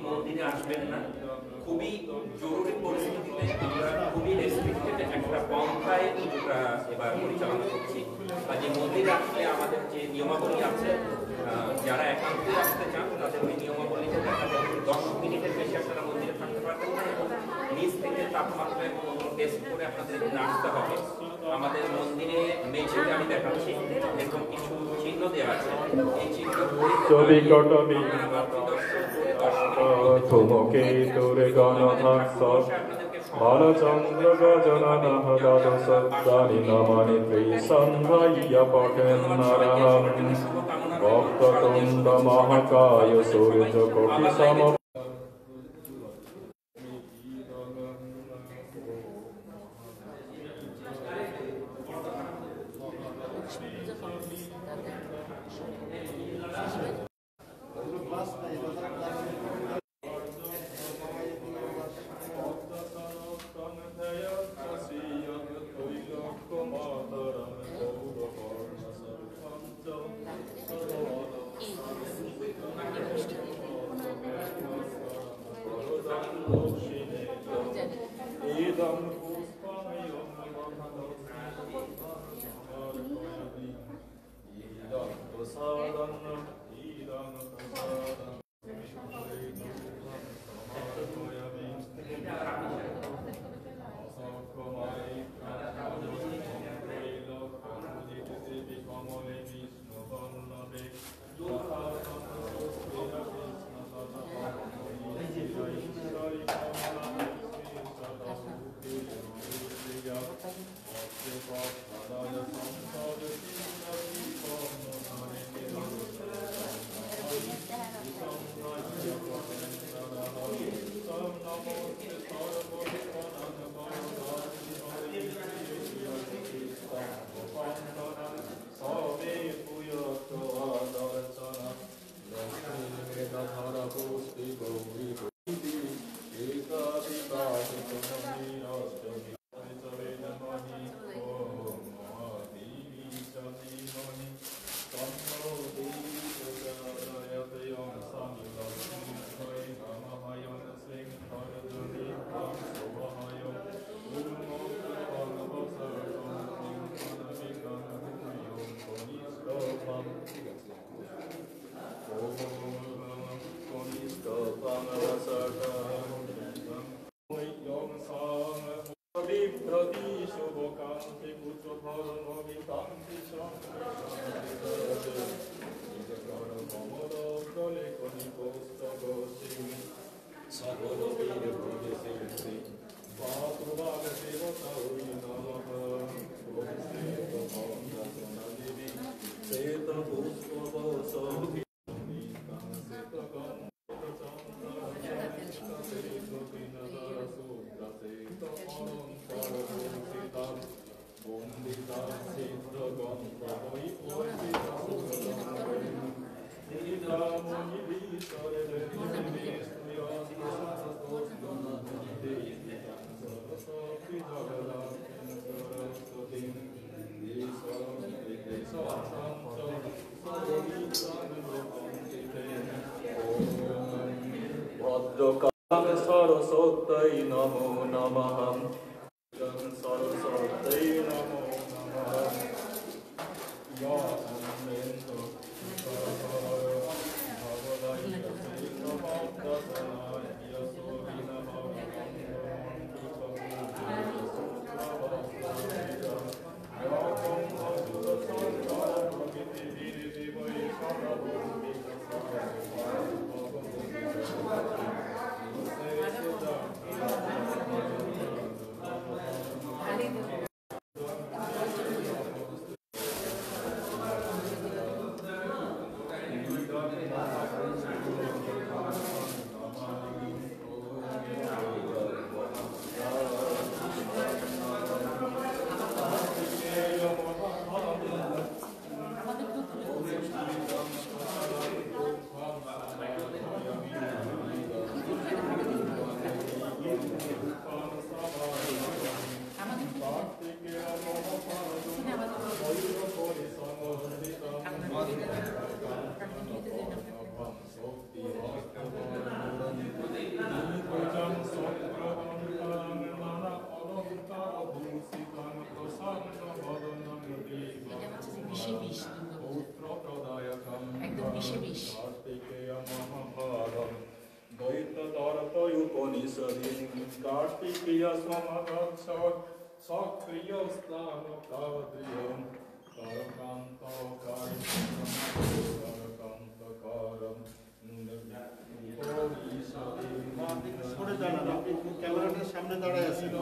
মন্দিরে আসবেন না খুবই জরুরি পরিস্থিতিতে আমরা খুবই রেস্ট্রিক্টেড একটা পন্থায় এবার পরিচালনা করছি যে মন্দিরে আসলে আমাদের যে নিয়মাবলী আছে যারা একান্তে আসতে চান তাদের ওই নিয়মাবলীতে দেখা যাবে 10 মিনিটের বেশি আপনারা মন্দিরে থাকতে পারবেন না এবং নিচ থেকে তাপমাত্রা এবং টেস্ট করে আপনাদের আসতে হবে আমাদের মন্দিরে মেঝেতে আমি দেখাচ্ছি এরকম কিছু চিহ্ন দেওয়া আছে এই চিহ্ন ধূমকেতুরে গণধস্স বালচন্দ্র গজননঃ দ্বাদশানি নমানি ত্রিসন্ধ্যায় পঠেন নরঃ বক্রতুণ্ড মহাকায় সূর্যকোটি সম वज्रकां सरस्वत्यै नमो नमः सरस्वत्यै नमो नमः या अमृतो একদম বিশে বিশ कार्तिकेय समगच्छत् सक्रियस्नानकाद्रियं সরে দাঁড়ান, আপনি ক্যামেরাটার সামনে দাঁড়ায় আছেন।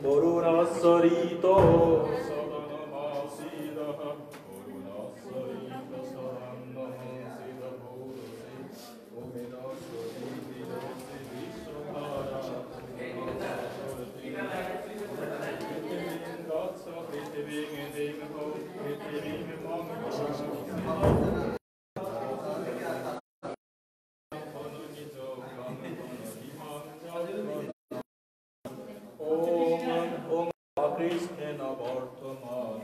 Borunasarito Krishna Vartamana